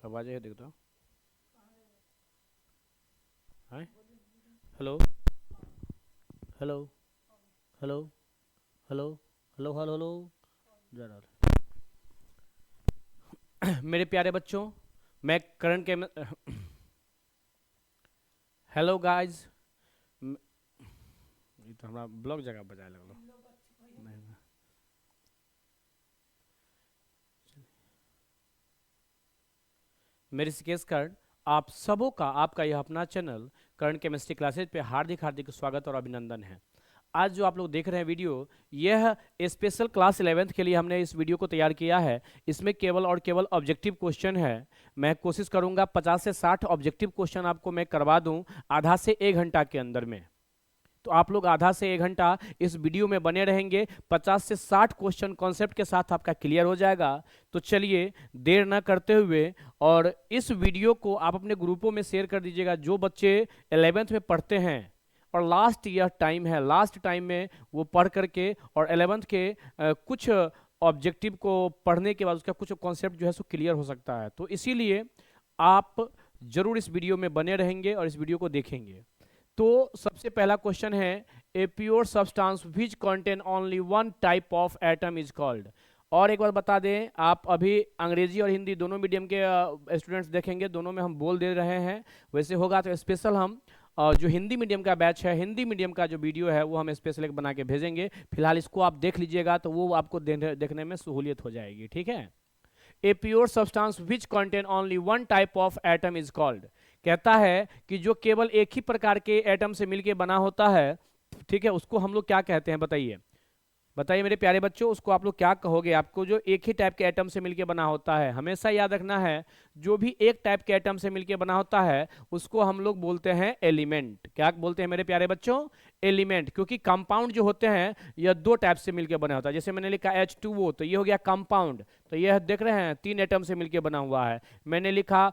आवाज है देखता। Hi. Hello. Hello. Hello. Hello. Hello hello hello. जरा मेरे प्यारे बच्चों, मैं करण के हेलो गाइस। ये तो हमारा ब्लॉग जगह बजाए लगलो। नहीं ना। मेरे ऋषिकेश कर्ण, आप सबों का आपका यह अपना चैनल कर्ण केमिस्ट्री क्लासेज पे हार्दिक हार्दिक स्वागत और अभिनंदन है। आज जो आप लोग देख रहे हैं वीडियो, यह स्पेशल क्लास 11th के लिए हमने इस वीडियो को तैयार किया है। इसमें केवल और केवल ऑब्जेक्टिव क्वेश्चन है। मैं कोशिश करूंगा 50 से 60 ऑब्जेक्टिव क्वेश्चन आपको मैं करवा दूं आधा से 1 घंटा के अंदर में। तो आप लोग आधा से 1 घंटा इस वीडियो में बने रहेंगे। 50 से 60 क्वेश्चन कॉन्सेप्ट के साथ आपका क्लियर हो जाएगा। तो चलिए देर ना करते हुए, और इस वीडियो को आप अपने ग्रुपों में शेयर कर दीजिएगा जो बच्चे 11th में पढ़ते हैं और लास्ट ईयर टाइम है, लास्ट टाइम में वो पढ़ करके और 11th के कुछ ऑब्जेक्टिव को पढ़ने के बाद उसका कुछ कॉन्सेप्ट जो है सो क्लियर हो सकता है। तो इसीलिए आप जरूर इस वीडियो में बने रहेंगे और इस वीडियो को देखेंगे। तो सबसे पहला क्वेश्चन है, a pure substance which contain only one type of atom is called. और एक बार बता दें, आप अभी अंग्रेजी और हिंदी दोनों मीडियम के स्टूडेंट्स देखेंगे, दोनों में हम बोल दे रहे हैं। वैसे होगा तो स्पेशल हम जो हिंदी मीडियम का बैच है, हिंदी मीडियम का जो वीडियो है वो हम स्पेशल एक बना के भेजेंगे। फिलहाल इसको आप देख लीजिएगा तो वो आपको देखने में सहूलियत हो जाएगी। ठीक है। A pure substance which contain only one type of atom is called. कहता है कि जो केवल एक ही प्रकार के एटम से मिलकर बना होता है, ठीक है, उसको हम लोग क्या कहते हैं बताइए। बताइए मेरे प्यारे बच्चों, उसको आप लोग क्या कहोगे। आपको जो एक ही टाइप के एटम से मिलकर बना होता है, हमेशा याद रखना है, जो भी एक टाइप के एटम से मिलकर बना होता है उसको हम लोग बोलते हैं एलिमेंट। क्या बोलते हैं मेरे प्यारे बच्चों? एलिमेंट। क्योंकि कंपाउंड जो होते हैं यह दो टाइप से मिलकर बना होता है। जैसे मैंने लिखा H2O, तो ये हो गया कंपाउंड। तो यह देख रहे हैं 3 एटम से मिलकर बना हुआ है। मैंने लिखा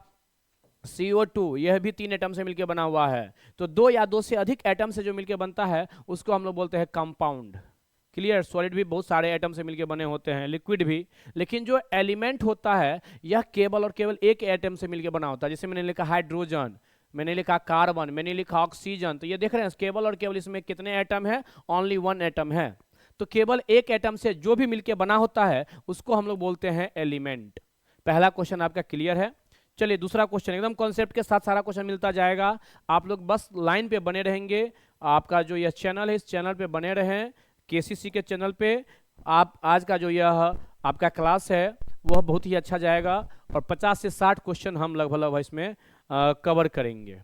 CO2, यह भी 3 एटम से मिलकर बना हुआ है। तो दो या दो से अधिक एटम से जो मिलकर बनता है उसको हम लोग बोलते हैं कंपाउंड। क्लियर। सॉलिड भी बहुत सारे एटम से मिलकर बने होते हैं, लिक्विड भी। लेकिन जो एलिमेंट होता है यह केवल और केवल एक एटम से मिलकर बना होता है। जैसे मैंने लिखा हाइड्रोजन, मैंने लिखा कार्बन, मैंने लिखा ऑक्सीजन। तो ये देख रहे हैं केवल और केवल इसमें कितने एटम है? ओनली वन एटम है। तो केवल एक एटम से जो भी मिलकर बना होता है उसको हम लोग बोलते हैं एलिमेंट। पहला क्वेश्चन आपका क्लियर है। चलिए दूसरा क्वेश्चन, एकदम कॉन्सेप्ट के साथ सारा क्वेश्चन मिलता जाएगा। आप लोग बस लाइन पे बने रहेंगे। आपका जो यह चैनल है इस चैनल पे बने रहें, केसीसी के चैनल पे। आप आज का जो यह आपका क्लास है वह बहुत ही अच्छा जाएगा और 50 से 60 क्वेश्चन हम लगभग लगभग इसमें कवर करेंगे।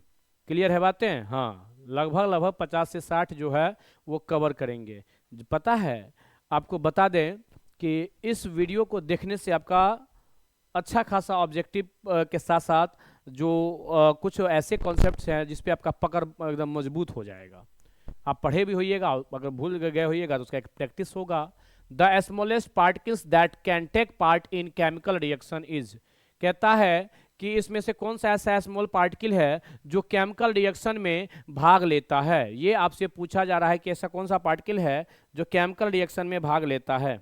क्लियर है बातें? हाँ, लगभग लगभग 50 से 60 जो है वो कवर करेंगे। पता है, आपको बता दें कि इस वीडियो को देखने से आपका अच्छा खासा ऑब्जेक्टिव के साथ साथ जो कुछ ऐसे कॉन्सेप्ट्स हैं जिस पे आपका पकड़ एकदम मजबूत हो जाएगा। आप पढ़े भी होइएगा, अगर भूल गए होइएगा तो उसका एक प्रैक्टिस होगा। The smallest particles that can take part in chemical reaction is. कहता है कि इसमें से कौन सा ऐसा स्मॉल पार्टिकल है जो केमिकल रिएक्शन में भाग लेता है। ये आपसे पूछा जा रहा है कि ऐसा कौन सा पार्टिकल है जो केमिकल रिएक्शन में भाग लेता है।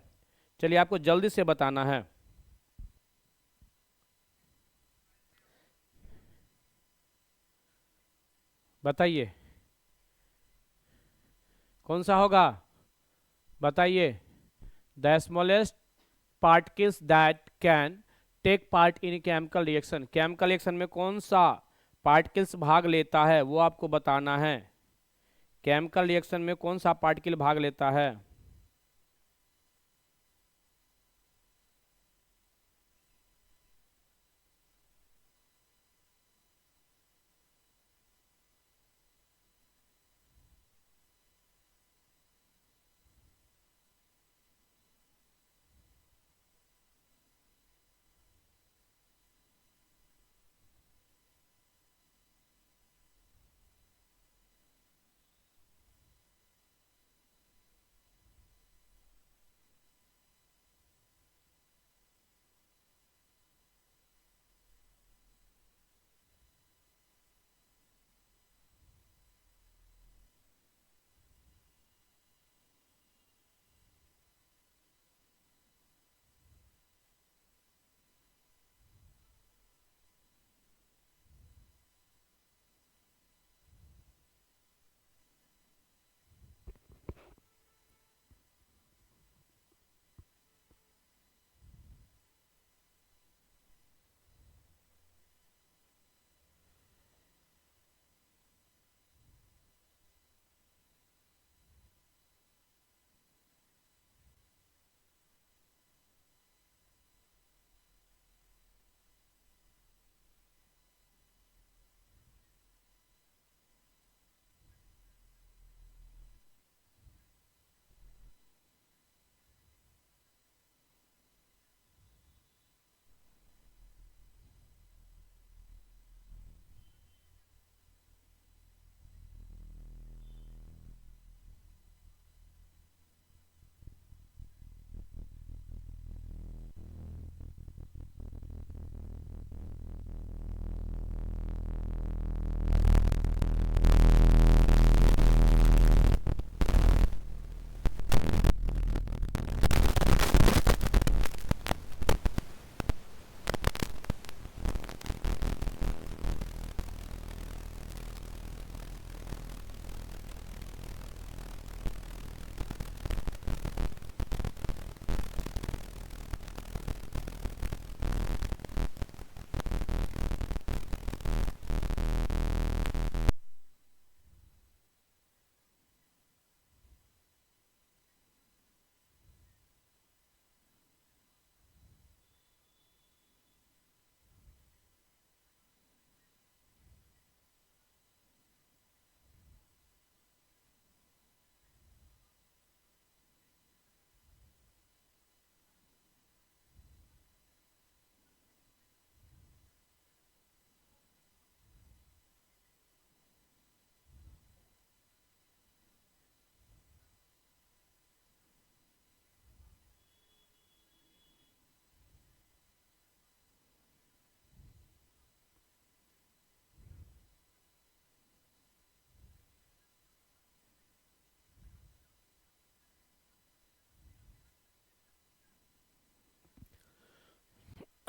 चलिए आपको जल्दी से बताना है। बताइए कौन सा होगा, बताइए। The smallest particles that can take part in chemical reaction, chemical reaction में कौन सा पार्टिकल्स भाग लेता है वो आपको बताना है। केमिकल रिएक्शन में कौन सा पार्टिकल भाग लेता है?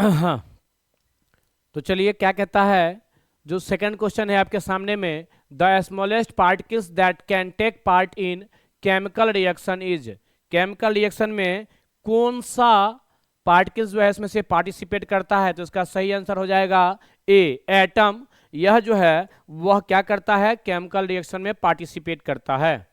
हाँ, तो चलिए क्या कहता है, जो सेकंड क्वेश्चन है आपके सामने में, the smallest particles that can take part in chemical reaction is, chemical reaction में कौन सा पार्टिकल्स जो है इसमें से पार्टिसिपेट करता है, तो इसका सही आंसर हो जाएगा ए, एटम। यह जो है वह क्या करता है, केमिकल रिएक्शन में पार्टिसिपेट करता है।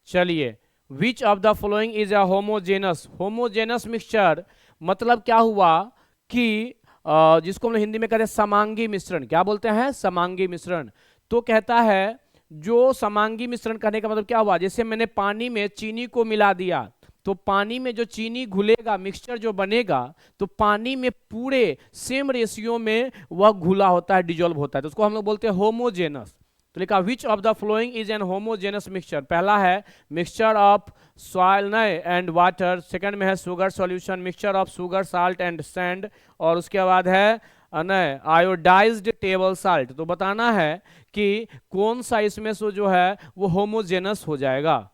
चलिए, which of the following is a homogeneous, homogeneous mixture मतलब क्या हुआ कि जिसको हम लोग हिंदी में कहते हैं समांगी मिश्रण, क्या बोलते हैं, समांगी मिश्रण। तो कहता है जो समांगी मिश्रण करने का मतलब क्या हुआ, जैसे मैंने पानी में चीनी को मिला दिया, तो पानी में जो चीनी घुलेगा, मिक्सचर जो बनेगा, तो पानी में पूरे सेम रेशियो में वह घुला होता है, डिजोल्व होता है, तो उसको हम लोग बोलते हैं होमोजेनस। तो लिखा विच of the following is an homogeneous mixture, पहला है मिक्सचर ऑफ सॉइल नए एंड वाटर, सेकंड में है sugar solution, mixture of sugar salt and sand, और उसके बाद है नए आयोडाइज्ड टेबल साल्ट। तो बताना है कि कौन सा इसमें से जो है वो होमोजेनस हो जाएगा।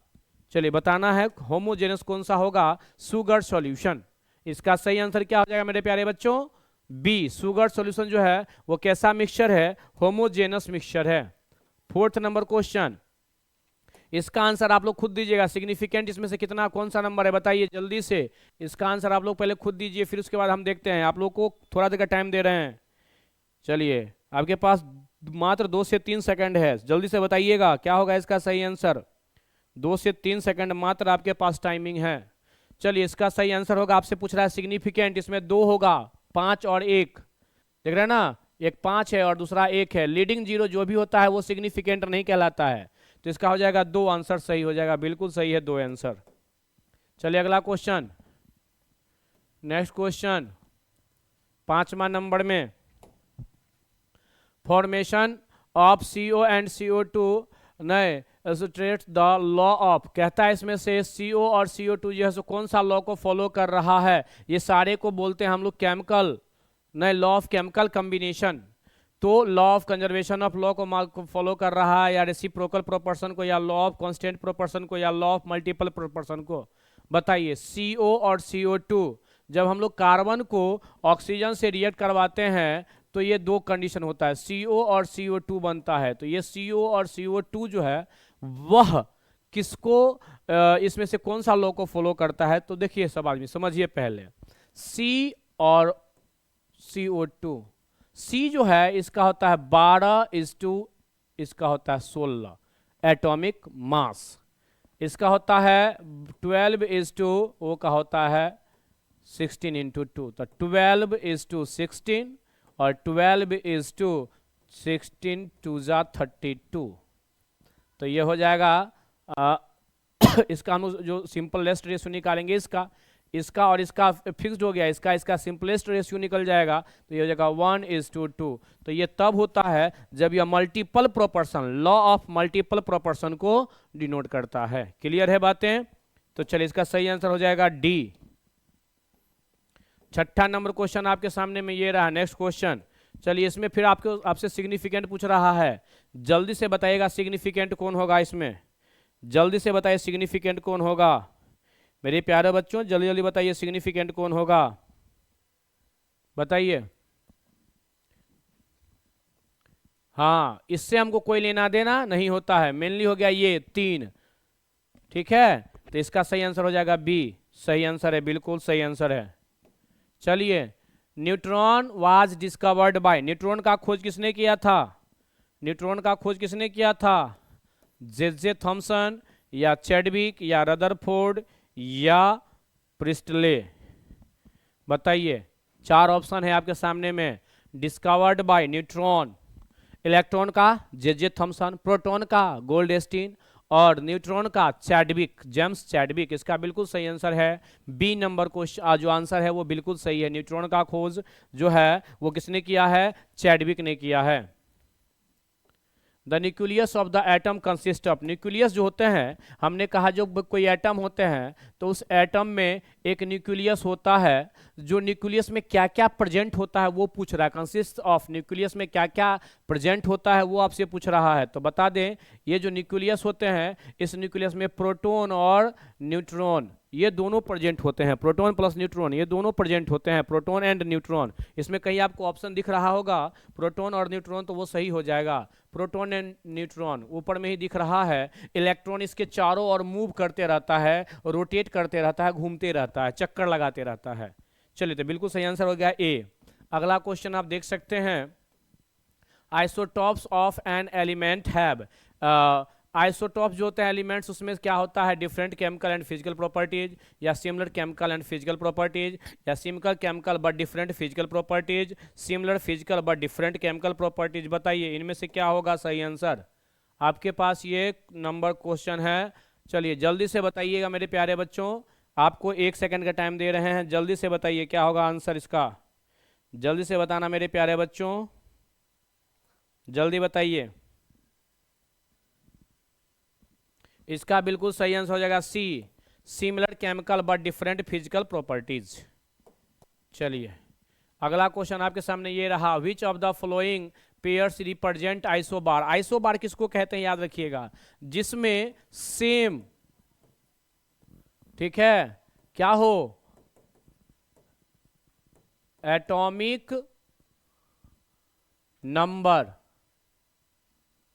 चलिए बताना है होमोजेनस कौन सा होगा, शुगर सॉल्यूशन। इसका सही आंसर क्या हो जाएगा मेरे प्यारे बच्चों, बी, शुगर सॉल्यूशन जो है वो कैसा मिक्सचर है, होमोजेनस मिक्सचर है। फोर्थ नंबर क्वेश्चन, इसका आंसर आप लोग खुद दीजिएगा, सिग्निफिकेंट इसमें से कितना, कौन सा नंबर है बताइए जल्दी से। इसका आंसर आप लोग पहले खुद दीजिए, फिर उसके बाद हम देखते हैं, आप लोग को थोड़ा देर का टाइम दे रहे हैं। चलिए आपके पास मात्र 2 से 3 सेकंड है, जल्दी से बताइएगा क्या होगा इसका सही आंसर। 2 से 3 सेकंड मात्र आपके पास टाइमिंग है। चलिए इसका सही आंसर होगा, आपसे पूछ रहा है सिग्निफिकेंट, इसमें 2 होगा, 5 और 1, देख रहे हैं ना, एक 5 है और दूसरा 1 है। लीडिंग जीरो जो भी होता है वो सिग्निफिकेंट नहीं कहलाता है, तो इसका हो जाएगा 2, आंसर सही हो जाएगा, बिल्कुल सही है 2 आंसर। चलिए अगला क्वेश्चन, नेक्स्ट क्वेश्चन 5वां नंबर में, formation of CO and CO2 नए एसोसिएट्स द लॉ ऑफ, कहता है इसमें से CO और CO2 जो है सो कौन सा लॉ को फॉलो कर रहा है, ये सारे को बोलते हैं हम लोग केमिकल नए लॉ ऑफ केमिकल कॉम्बिनेशन। तो law of conservation of law को फॉलो कर रहा है, या रेसिप्रोकल प्रोपोर्शन को, या लॉ ऑफ कांस्टेंट प्रोपोर्शन को, या लॉ ऑफ मल्टीपल प्रोपोर्शन को, बताइए। CO और CO2 जब हम लोग कार्बन को ऑक्सीजन से रिएक्ट करवाते हैं तो ये 2 कंडीशन होता है, CO और CO2 बनता है। तो ये CO और CO2 जो है वह किसको इसमें से कौन सा लॉ को फॉलो करता है, तो देखिए सब आदमी समझिए पहले, C और CO2, C जो है इसका होता है 12:, इसका होता है 16 एटॉमिक मास, इसका होता है 12:, वो का होता है 16:2, तो 12:16 और 12:16 2 जा 32, तो ये हो जाएगा इसका हम जो सिंपलेस्ट रेशियो निकालेंगे, इसका और इसका फिक्स्ड हो गया, इसका सिंपलेस्ट रेशियो निकल जाएगा, तो ये हो जाएगा 1:2। तो ये तब होता है जब यह multiple proportion, law of multiple proportion को डिनोट करता है। क्लियर है बातें, तो चलिए इसका सही आंसर हो जाएगा डी। 6ठा नंबर क्वेश्चन आपके सामने में ये रहा, नेक्स्ट क्वेश्चन। चलिए इसमें फिर आपसे सिग्निफिकेंट पूछ रहा है, जल्दी से बताइएगा सिग्निफिकेंट कौन होगा इसमें, जल्दी से बताइए सिग्निफिकेंट कौन होगा मेरे प्यारे बच्चों, जल्दी जल्दी बताइए सिग्निफिकेंट कौन होगा, बताइए। हाँ, इससे हमको कोई लेना देना नहीं होता है, मेनली हो गया ये 3, ठीक है, तो इसका सही आंसर हो जाएगा बी, सही आंसर है, बिल्कुल सही आंसर है। चलिए, neutron was discovered by, neutron का खोज किसने किया था, न्यूट्रॉन का खोज किसने किया था, जे थॉमसन, या चैडविक, या रदरफोर्ड, या प्रिस्टले, बताइए। 4 ऑप्शन है आपके सामने में, डिस्कवर्ड बाय न्यूट्रॉन, इलेक्ट्रॉन का जे थॉमसन, प्रोटॉन का गोल्डस्टीन, और न्यूट्रॉन का चैडविक, जेम्स चैडविक। इसका बिल्कुल सही आंसर है बी नंबर क्वेश्चन, जो आंसर है वो बिल्कुल सही है, न्यूट्रॉन का खोज जो है वो किसने किया है, चैडविक ने किया है। The nucleus of the atom consist of, nucleus जो होते हैं, हमने कहा जो कोई एटम होते हैं तो उस एटम में एक न्यूक्लियस होता है, जो न्यूक्लियस में क्या क्या प्रेजेंट होता है वो पूछ रहा है, कंसिस्ट ऑफ, न्यूक्लियस में क्या क्या प्रेजेंट होता है वो आपसे पूछ रहा है। तो बता दें, ये जो न्यूक्लियस होते हैं, इस न्यूक्लियस में प्रोटॉन और न्यूट्रॉन ये दोनों प्रेजेंट होते हैं, प्रोटॉन प्लस न्यूट्रॉन, ये दोनों प्रेजेंट होते हैं, प्रोटॉन एंड न्यूट्रॉन। इसमें कहीं आपको ऑप्शन दिख रहा होगा प्रोटॉन और न्यूट्रॉन, तो वो सही हो जाएगा। प्रोटॉन एंड न्यूट्रॉन ऊपर में ही दिख रहा है। इलेक्ट्रॉन इसके चारों ओर मूव करते रहता है, रोटेट करते रहता है, घूमते रहता है, चक्कर लगाते रहता है। चलिए, तो बिल्कुल सही आंसर हो गया ए। अगला क्वेश्चन आप देख सकते हैं, isotopes of an element have. Isotopes जो होते हैं एलिमेंट्स, उसमें क्या होता है, different chemical and physical properties, या similar chemical and physical properties, या similar chemical but different physical properties, similar physical but different chemical properties. बताइए इनमें से क्या होगा सही आंसर। आपके पास ये नंबर क्वेश्चन है। चलिए जल्दी से बताइएगा मेरे प्यारे बच्चों, आपको 1 सेकंड का टाइम दे रहे हैं, जल्दी से बताइए क्या होगा आंसर इसका। जल्दी से बताना मेरे प्यारे बच्चों, जल्दी बताइए। इसका बिल्कुल सही आंसर हो जाएगा C, similar chemical but different physical properties. चलिए अगला क्वेश्चन आपके सामने ये रहा, which of the following pairs represent isobar. Isobar किसको कहते हैं याद रखिएगा, जिसमें सेम, ठीक है, क्या हो, एटॉमिक नंबर,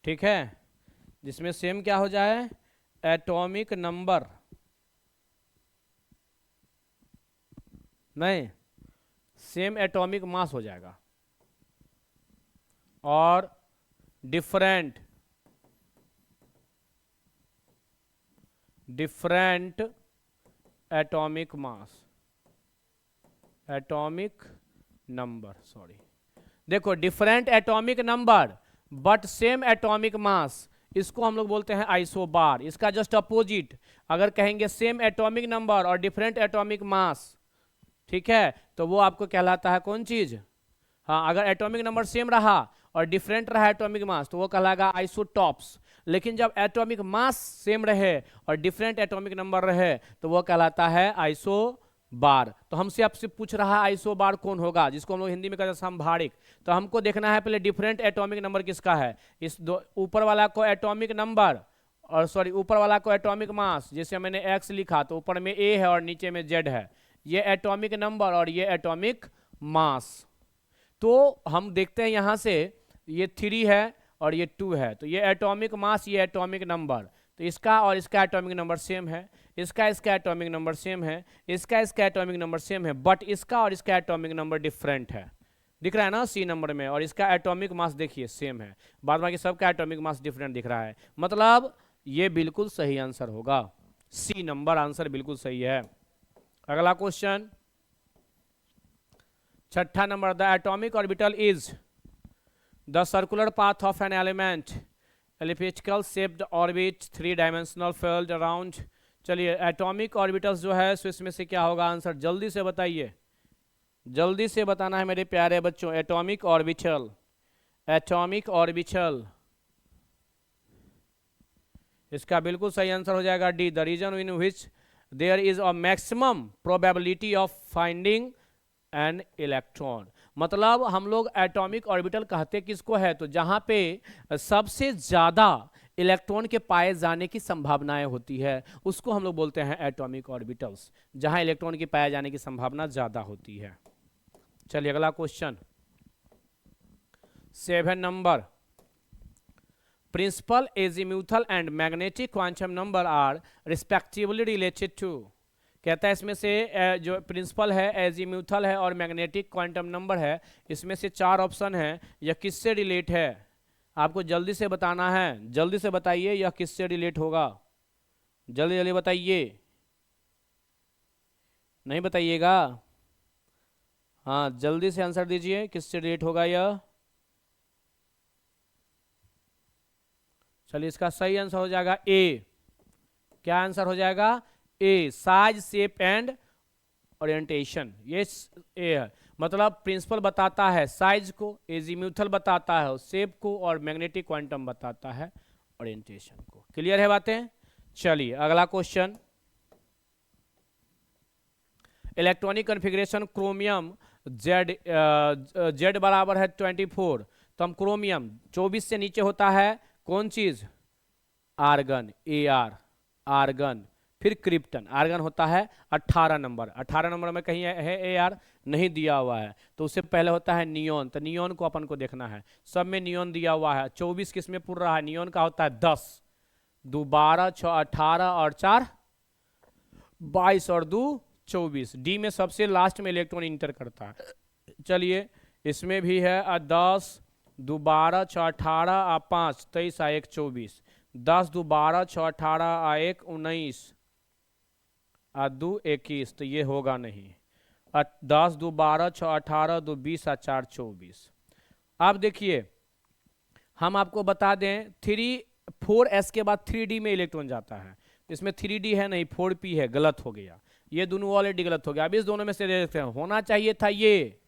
ठीक है, जिसमें सेम क्या हो जाए, एटॉमिक नंबर, नहीं, सेम एटॉमिक मास हो जाएगा, और different atomic mass, atomic number, sorry, देखो different atomic number but same atomic mass, इसको हम लोग बोलते हैं आइसोबार। इसका जस्ट अपोजिट अगर कहेंगे सेम एटॉमिक नंबर और डिफरेंट एटॉमिक मास, ठीक है, तो वो आपको कहलाता है कौन चीज, हाँ, अगर एटॉमिक नंबर सेम रहा और डिफरेंट रहा एटॉमिक मास तो वो कहलाएगा आइसोटॉप्स। लेकिन जब एटॉमिक मास सेम रहे और डिफरेंट एटॉमिक नंबर रहे तो वो कहलाता है आइसोबार। तो हमसे आपसे पूछ रहा है आइसोबार कौन होगा, जिसको हम लोग हिंदी में कहते हैं समभारिक। तो हमको देखना है पहले डिफरेंट एटॉमिक नंबर किसका है, इस दो ऊपर वाला को एटॉमिक नंबर, और सॉरी ऊपर वाला को एटॉमिक मास, जैसे मैंने एक्स लिखा तो ऊपर में ए है और नीचे में जेड है, ये एटॉमिक नंबर और ये एटॉमिक मास। तो हम देखते हैं यहां से, ये 3 है और ये 2 है, तो ये एटॉमिक मास, ये एटॉमिक नंबर, तो इसका और इसका एटॉमिक नंबर सेम है, इसका एटॉमिक नंबर सेम है, इसका एटॉमिक नंबर सेम है, बट इसका और इसका एटॉमिक नंबर डिफरेंट है। दिख रहा है ना सी नंबर में, और इसका एटॉमिक मास देखिए सेम है, बाद बाकी सबका एटॉमिक मास डिफरेंट दिख रहा है। मतलब ये बिल्कुल सही आंसर होगा, सी नंबर आंसर बिल्कुल सही है। अगला क्वेश्चन 6ठा number, the atomic orbital is the circular path of an element, elliptical shaped orbit, 3 dimensional field around. चलिए एटॉमिक ऑर्बिटल्स जो है सो इसमें से क्या होगा आंसर, जल्दी से बताइए, जल्दी से बताना है मेरे प्यारे बच्चों। एटॉमिक ऑर्बिटल, एटॉमिक ऑर्बिटल, इसका बिल्कुल सही आंसर हो जाएगा D, the region in which there is a maximum probability of finding an electron. मतलब हम लोग एटॉमिक ऑर्बिटल कहते किसको है, तो जहां पे सबसे ज्यादा इलेक्ट्रॉन के पाए जाने की संभावनाएं होती है उसको हम लोग बोलते हैं एटॉमिक ऑर्बिटल्स, जहां इलेक्ट्रॉन के पाए जाने की संभावना ज्यादा होती है। चलिए अगला question 7 number, principal azimuthal and magnetic quantum number are respectively related to. कहता है इसमें से जो प्रिंसिपल है, एजीम्यूथल है और मैग्नेटिक क्वांटम नंबर है, इसमें से 4 ऑप्शन है, यह किससे रिलेट है, आपको जल्दी से बताना है, जल्दी से बताइए यह किससे रिलेट होगा, जल्दी जल्दी बताइए, नहीं बताइएगा, हाँ जल्दी से आंसर दीजिए, किससे रिलेट होगा यह। चलिए इसका सही आंसर हो जाएगा ए, क्या आंसर हो जाएगा, ए, साइज शेप एंड ओरिएंटेशन, ये ए है। मतलब प्रिंसिपल बताता है साइज को, एजीम्यूथल बताता है शेप को, और मैग्नेटिक क्वांटम बताता है ओरिएंटेशन को। क्लियर है बातें। चलिए अगला question, electronic configuration chromium Z बराबर है 24, तो हम क्रोमियम 24 से नीचे होता है कौन चीज, आर्गन, ए आर, आर्गन, फिर क्रिप्टन। आर्गन होता है 18 नंबर। 18 नंबर में कहीं है ए यार, नहीं दिया हुआ है, तो उससे पहले होता है नियोन। तो नियोन को अपन को देखना है, सब में नियोन दिया हुआ है। 24 किस में पूर रहा है, नियोन का होता है 10, 2 12, 6 18 और 4 22 और 2 24। डी में सबसे लास्ट में इलेक्ट्रॉन इंटर करता है। चलिए इसमें भी है 10, 2 12, 6 18 आ 5 23 आ 1 24, 10 2 12, 6 18 आ 1 19 आ 2 21, तो ये होगा नहीं। 10 2 12, 6 18, 2 20 आ 4 24। अब देखिए हम आपको बता दें 4s के बाद 3d में इलेक्ट्रॉन जाता है। इसमें 3d है नहीं, 4p है, गलत हो गया। ये दोनों ऑलरेडी गलत हो गया। अब इस दोनों में से देखते हैं, होना चाहिए था ये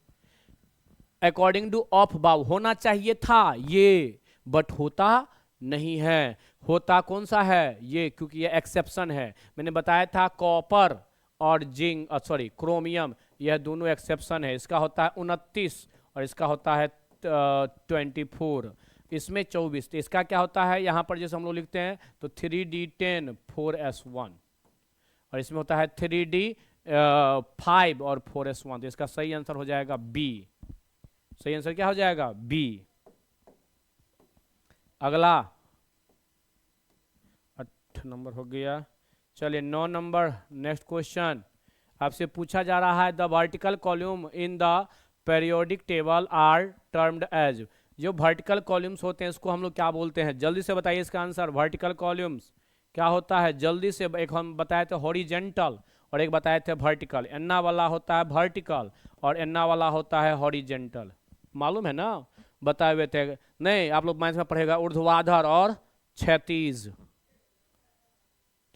अकॉर्डिंग टू ऑफ बाउ, होना चाहिए था ये, बट होता नहीं है। होता कौन सा है ये, क्योंकि ये एक्सेप्शन है। मैंने बताया था कॉपर और जिंक, सॉरी क्रोमियम, यह दोनों एक्सेप्शन है। इसका होता है 29 और इसका होता है 24, इसमें 24। तो इसका क्या होता है, यहाँ पर जैसे हम लोग लिखते हैं तो 3d10 4s1, और इसमें होता है 3d5 और 4s1। तो इसका सही आंसर हो जाएगा बी। सही आंसर क्या हो जाएगा, बी। अगला 8 नंबर हो गया। चलिए 9 नंबर, नेक्स्ट क्वेश्चन आपसे पूछा जा रहा है, the vertical column in the periodic table are termed as. जो वर्टिकल कॉलम्स होते हैं इसको हम लोग क्या बोलते हैं, जल्दी से बताइए इसका आंसर। वर्टिकल कॉलम्स क्या होता है, जल्दी से। एक हम बताए थे हॉरिजेंटल और एक बताए थे वर्टिकल। एन्ना वाला होता है वर्टिकल और एन्ना वाला होता है हॉरिजेंटल, मालूम है ना, बताए हुए थे। नहीं, आप लोग मैथ में पढ़ेगा ऊर्ध्वाधर और क्षैतिज।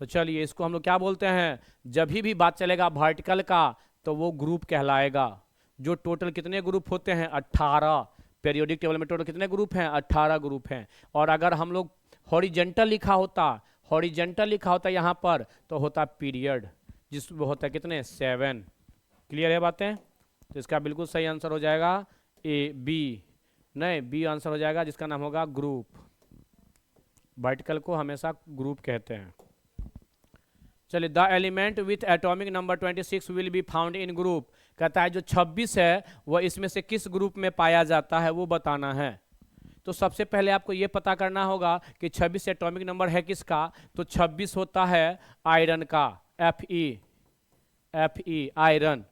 तो चलिए इसको हम लोग क्या बोलते हैं, जब भी बात चलेगा वर्टिकल का तो वो ग्रुप कहलाएगा। जो टोटल कितने ग्रुप होते हैं, 18। पेरियोडिक टेबल में टोटल कितने ग्रुप हैं, 18 ग्रुप हैं। और अगर हम लोग हॉरिजेंटल लिखा होता, हॉरिजेंटल लिखा होता यहाँ पर, तो होता पीरियड, जिसमें होता है कितने, 7। क्लियर है बातें। तो इसका बिल्कुल सही आंसर हो जाएगा ए, बी। नहीं, बी आंसर हो जाएगा, जिसका नाम होगा ग्रुप। वर्टिकल को हमेशा ग्रुप कहते हैं। चलिए, the element with atomic number 26 will be found in group. कहता है जो 26 है वह इसमें से किस ग्रुप में पाया जाता है वो बताना है। तो सबसे पहले आपको ये पता करना होगा कि 26 एटॉमिक नंबर है किसका, तो 26 होता है आयरन का, Fe आयरन।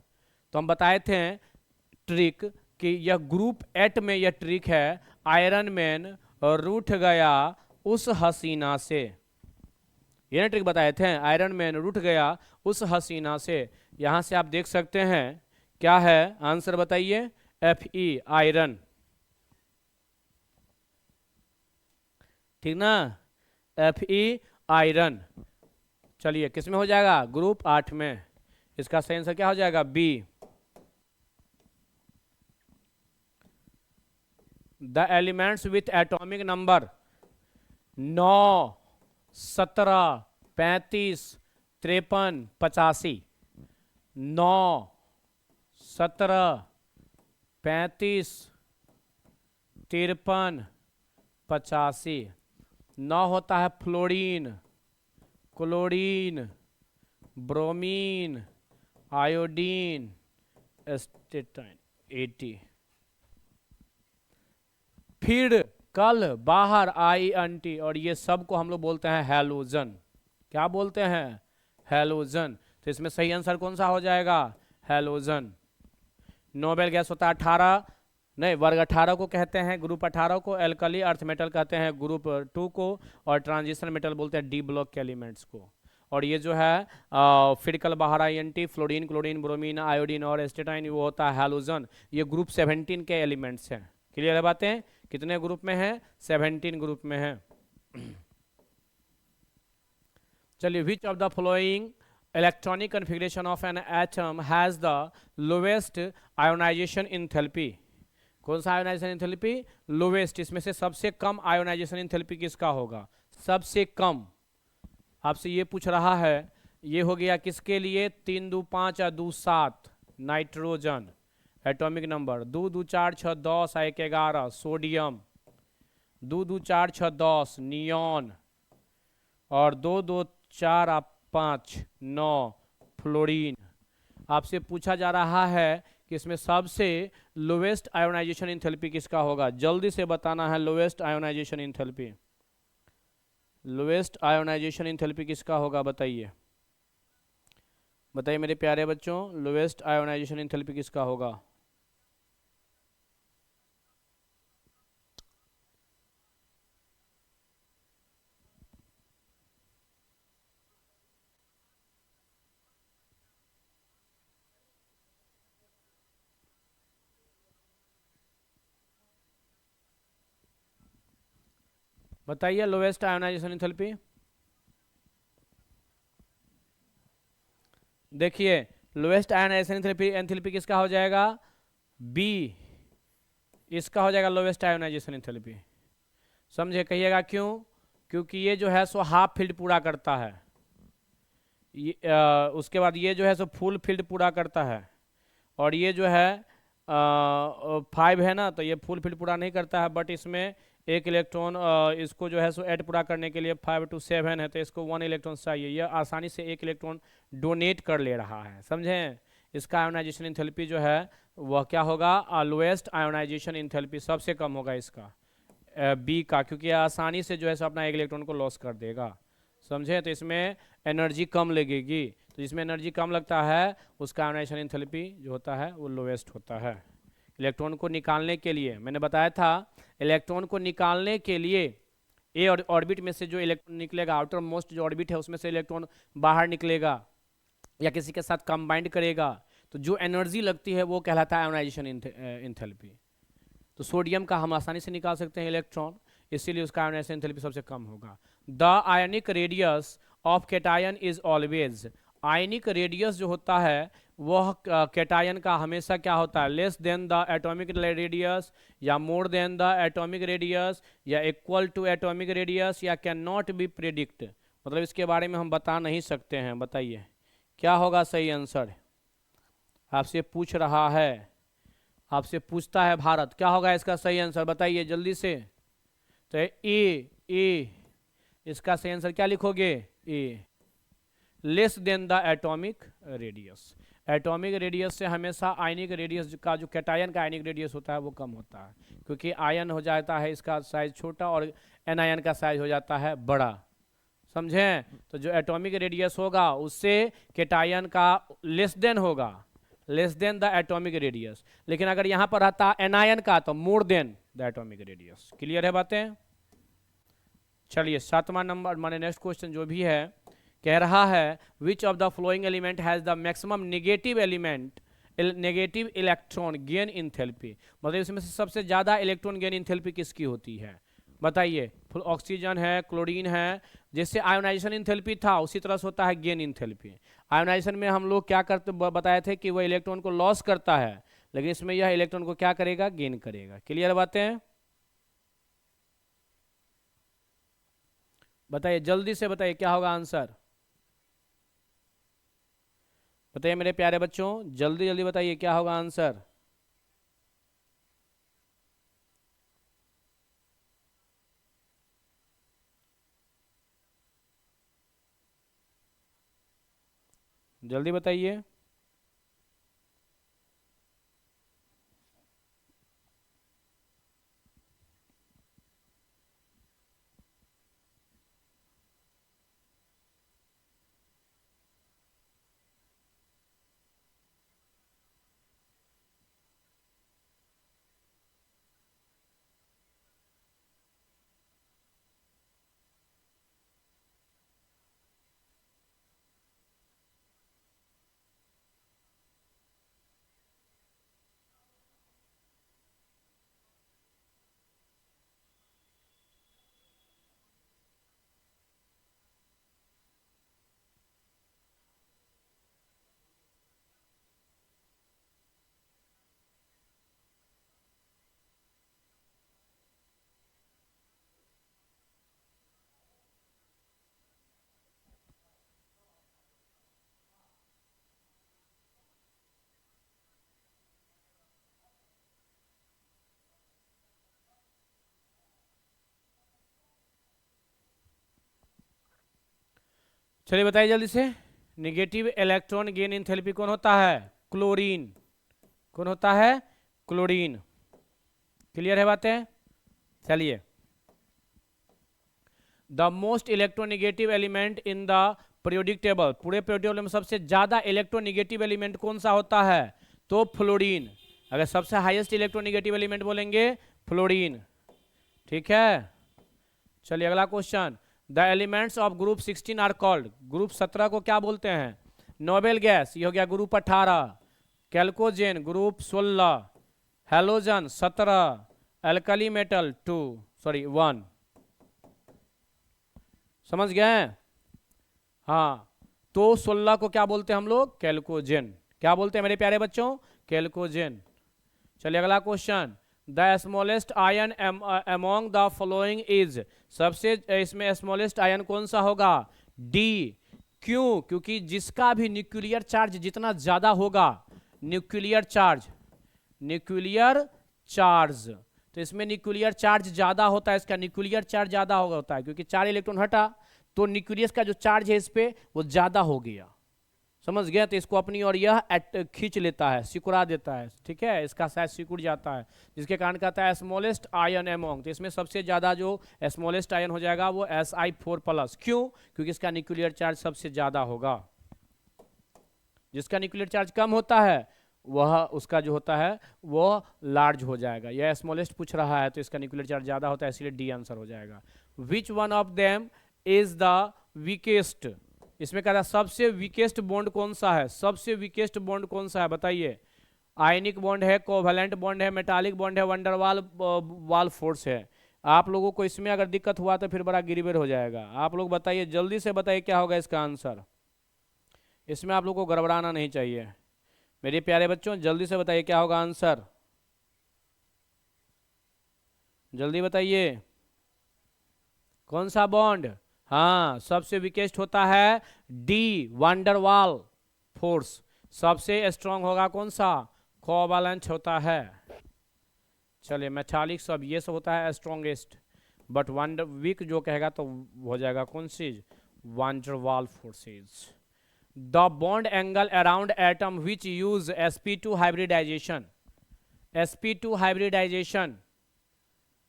तो हम बताए थे ट्रिक कि यह ग्रुप 8 में यह ट्रिक है, आयरन मैन रूठ गया उस हसीना से। ये ना ट्रिक बताए थे, आयरन मैन रूठ गया उस हसीना से। यहां से आप देख सकते हैं क्या है आंसर, बताइए। Fe आयरन, ठीक ना, Fe आयरन। चलिए किस में हो जाएगा, ग्रुप 8 में। इसका सही आंसर क्या हो जाएगा, B. The elements with atomic number 9 17 35 53 85। 9 17 35 53 85। 9 होता है fluorine, chlorine, bromine, iodine, astatine 80। फिर कल बाहर INT, और ये सब को हम लोग बोलते हैं हैलोजन। क्या बोलते हैं, हैलोजन। तो इसमें सही आंसर कौन सा हो जाएगा, हैलोजन। नोबेल गैस होता है 18, नहीं वर्ग 18 को कहते हैं, ग्रुप 18 को। एल्कली अर्थ मेटल कहते हैं ग्रुप 2 को, और ट्रांजिशन मेटल बोलते हैं डी ब्लॉक के एलिमेंट्स को। और ये जो है फिर कल बाहर INT, fluorine, chlorine, bromine, iodine और एस्टेटाइन, वो होता है हैलोजन। ये ग्रुप 17 के एलिमेंट्स हैं। क्लियर है बातें, कितने ग्रुप में है, 17 ग्रुप में है। चलिए, which of the following electronic configuration of an atom has the lowest ionization enthalpy. कौन सा आयोनाइजेशन इंथैल्पी, लोवेस्ट। इसमें से सबसे कम आयोनाइजेशन इंथैल्पी किसका होगा, सबसे कम। आपसे ये पूछ रहा है, ये हो गया किसके लिए, 3 2 5 और 2 7 nitrogen atomic number. 2 2 4 6 10 1 11 sodium. 2 2 4 6 10 neon. और 2 2 4 5 9 फ्लोरीन। आपसे पूछा जा रहा है कि इसमें सबसे लोवेस्ट आयोनाइजेशन इंथैल्पी किसका होगा, जल्दी से बताना है। Lowest ionization enthalpy, lowest ionization enthalpy किसका होगा, बताइए बताइए मेरे प्यारे बच्चों, लोवेस्ट आयोनाइजेशन इंथैल्पी किसका होगा। बताइए लोवेस्ट आयोनाइजेशन इंथैल्पी। देखिए लोवेस्ट आयोनाइजेशन एंथैल्पी किसका हो जाएगा, बी, इसका हो जाएगा लोवेस्ट आयोनाइजेशन एंथैल्पी। समझे, कहिएगा क्यों, क्योंकि ये जो है सो हाफ फील्ड पूरा करता है, ये उसके बाद ये जो है सो फुल फील्ड पूरा करता है, और ये जो है 5 है ना, तो ये फुल फील्ड पूरा नहीं करता है, बट इसमें एक इलेक्ट्रॉन इसको जो है सो ऐड पूरा करने के लिए 5 to 7 है, तो इसको 1 इलेक्ट्रॉन चाहिए, यह आसानी से एक इलेक्ट्रॉन डोनेट कर ले रहा है, समझें। इसका आयोनाइजेशन इंथैल्पी जो है वह क्या होगा, लोएस्ट आयोनाइजेशन इंथैल्पी सबसे कम होगा इसका, बी का, क्योंकि ये आसानी से जो है सो अपना एक इलेक्ट्रॉन को लॉस कर देगा, समझे। तो इसमें एनर्जी कम लगेगी, तो जिसमें एनर्जी कम लगता है उसका आयोनाइजेशन इंथैल्पी जो होता है वो लोवेस्ट होता है। इलेक्ट्रॉन को निकालने के लिए मैंने बताया था, इलेक्ट्रॉन को निकालने के लिए ए और ऑर्बिट में से जो इलेक्ट्रॉन निकलेगा, आउटर मोस्ट जो ऑर्बिट है उसमें से इलेक्ट्रॉन बाहर निकलेगा या किसी के साथ कंबाइंड करेगा, तो जो एनर्जी लगती है वो कहलाता है आयोनाइजेशन इंथैल्पी। तो सोडियम का हम आसानी से निकाल सकते हैं इलेक्ट्रॉन, इसीलिए उसका आयोनाइजेशन एंथैल्पी सबसे कम होगा। The ionic radius of cation is always, ionic radius जो होता है वह कैटायन का हमेशा क्या होता है, less than the atomic radius, या more than the atomic radius, या इक्वल टू एटॉमिक रेडियस, या कैन नॉट बी प्रिडिक्ट, मतलब इसके बारे में हम बता नहीं सकते हैं। बताइए क्या होगा सही आंसर, आपसे पूछ रहा है, आपसे पूछता है भारत, क्या होगा इसका सही आंसर, बताइए जल्दी से। तो ए, इसका सही आंसर क्या लिखोगे, A, less than the atomic radius. Atomic radius से हमेशा आयनिक रेडियस का, जो कैटायन का आयनिक रेडियस होता है वो कम होता है, क्योंकि आयन हो जाता है इसका साइज छोटा और एनायन का साइज हो जाता है बड़ा, समझें। तो जो एटॉमिक रेडियस होगा उससे कैटायन का लेस देन होगा, less than the atomic radius, लेकिन अगर यहां पर रहता एनायन का तो मोर than the atomic radius. Clear है बातें। चलिए 7वां नंबर माने नेक्स्ट क्वेश्चन जो भी है, कह रहा है विच of the flowing element has the maximum negative element negative electron gain enthalpy, मतलब इसमें से सबसे ज्यादा इलेक्ट्रॉन गेन इंथैल्पी किसकी होती है, बताइए। ऑक्सीजन है, क्लोरीन है, जैसे आयोनाइजेशन इंथैल्पी था उसी तरह से होता है गेन इंथैल्पी। आयोनाइजेशन में हम लोग क्या करते बताए थे कि वह इलेक्ट्रॉन को लॉस करता है, लेकिन इसमें यह इलेक्ट्रॉन को क्या करेगा, गेन करेगा। क्लियर बातें हैं, बताइए जल्दी से बताइए क्या होगा आंसर, बताइए मेरे प्यारे बच्चों, जल्दी जल्दी बताइए क्या होगा आंसर। जल्दी बताइए। चलिए बताइए जल्दी से, निगेटिव इलेक्ट्रॉन गेन एंथैल्पी कौन होता है? क्लोरीन। कौन होता है? क्लोरीन। क्लियर है बातें? चलिए, the most electronegative element in the periodic table, पूरे पीरियोडिक टेबल में सबसे ज्यादा इलेक्ट्रोनिगेटिव एलिमेंट कौन सा होता है? तो फ्लोरीन। अगर सबसे हाईएस्ट इलेक्ट्रोनिगेटिव एलिमेंट बोलेंगे फ्लोरीन। ठीक है, चलिए अगला question, the elements of group 16 are called, group 17 को क्या बोलते हैं? नोबेल गैस, ये हो गया group 18, chalcogen group 16, halogen 17, alkali metal 1। समझ गए? हाँ, तो 16 को क्या बोलते हैं हम लोग? कैल्कोजेन। क्या बोलते हैं मेरे प्यारे बच्चों? कैल्कोजेन। चलिए अगला question, the smallest ion among the following is, सबसे इसमें स्मॉलेस्ट आयन कौन सा होगा? डी। क्यों? क्योंकि जिसका भी न्यूक्लियर चार्ज जितना ज्यादा होगा, न्यूक्लियर चार्ज, तो इसमें न्यूक्लियर चार्ज ज्यादा होता है, इसका न्यूक्लियर चार्ज ज्यादा होता है, क्योंकि 4 इलेक्ट्रॉन हटा तो न्यूक्लियस का जो चार्ज है इस पे वो ज्यादा हो गया। समझ गया? तो इसको अपनी ओर यह खींच लेता है, सिकुड़ा देता है। ठीक है, इसका साइज सिकुड़ जाता है, जिसके कारण कहता है स्मॉलेस्ट आयन अमोंग। तो इसमें सबसे ज्यादा जो स्मॉलेस्ट आयन हो जाएगा वो Si4+। क्यों? क्योंकि इसका न्यूक्लियर चार्ज सबसे ज्यादा होगा। जिसका न्यूक्लियर चार्ज कम होता है वह उसका जो होता है वो लार्ज हो जाएगा। यह स्मॉलेस्ट पूछ रहा है तो इसका न्यूक्लियर चार्ज ज्यादा होता है, इसलिए डी आंसर हो जाएगा। Which one of them is the weakest, इसमें कह रहा है सबसे वीकेस्ट बॉन्ड कौन सा है? सबसे वीकेस्ट बॉन्ड कौन सा है बताइए? आयनिक बॉन्ड है, कोवैलेंट बॉन्ड है, मेटालिक बॉन्ड है, वंडरवाल वाल फोर्स है। आप लोगों को इसमें अगर दिक्कत हुआ तो फिर बड़ा गिरबेर हो जाएगा। आप लोग बताइए, जल्दी से बताइए क्या होगा इसका आंसर। इसमें आप लोगों को गड़बड़ाना नहीं चाहिए मेरे प्यारे बच्चों, जल्दी से बताइए क्या होगा आंसर, जल्दी बताइए। कौन सा बॉन्ड? हाँ, सबसे वीकेस्ट होता है डी, वंडरवाल फोर्स। सबसे स्ट्रांग होगा कौन सा? कोवैलेंट होता है। चलिए, मेटालिक सब ये सब होता है स्ट्रॉन्गेस्ट, बट वंडर वीक जो कहेगा तो हो जाएगा कौन C? Van der Waals forces. The bond angle around atom which use sp2 hybridization, sp2 hybridization,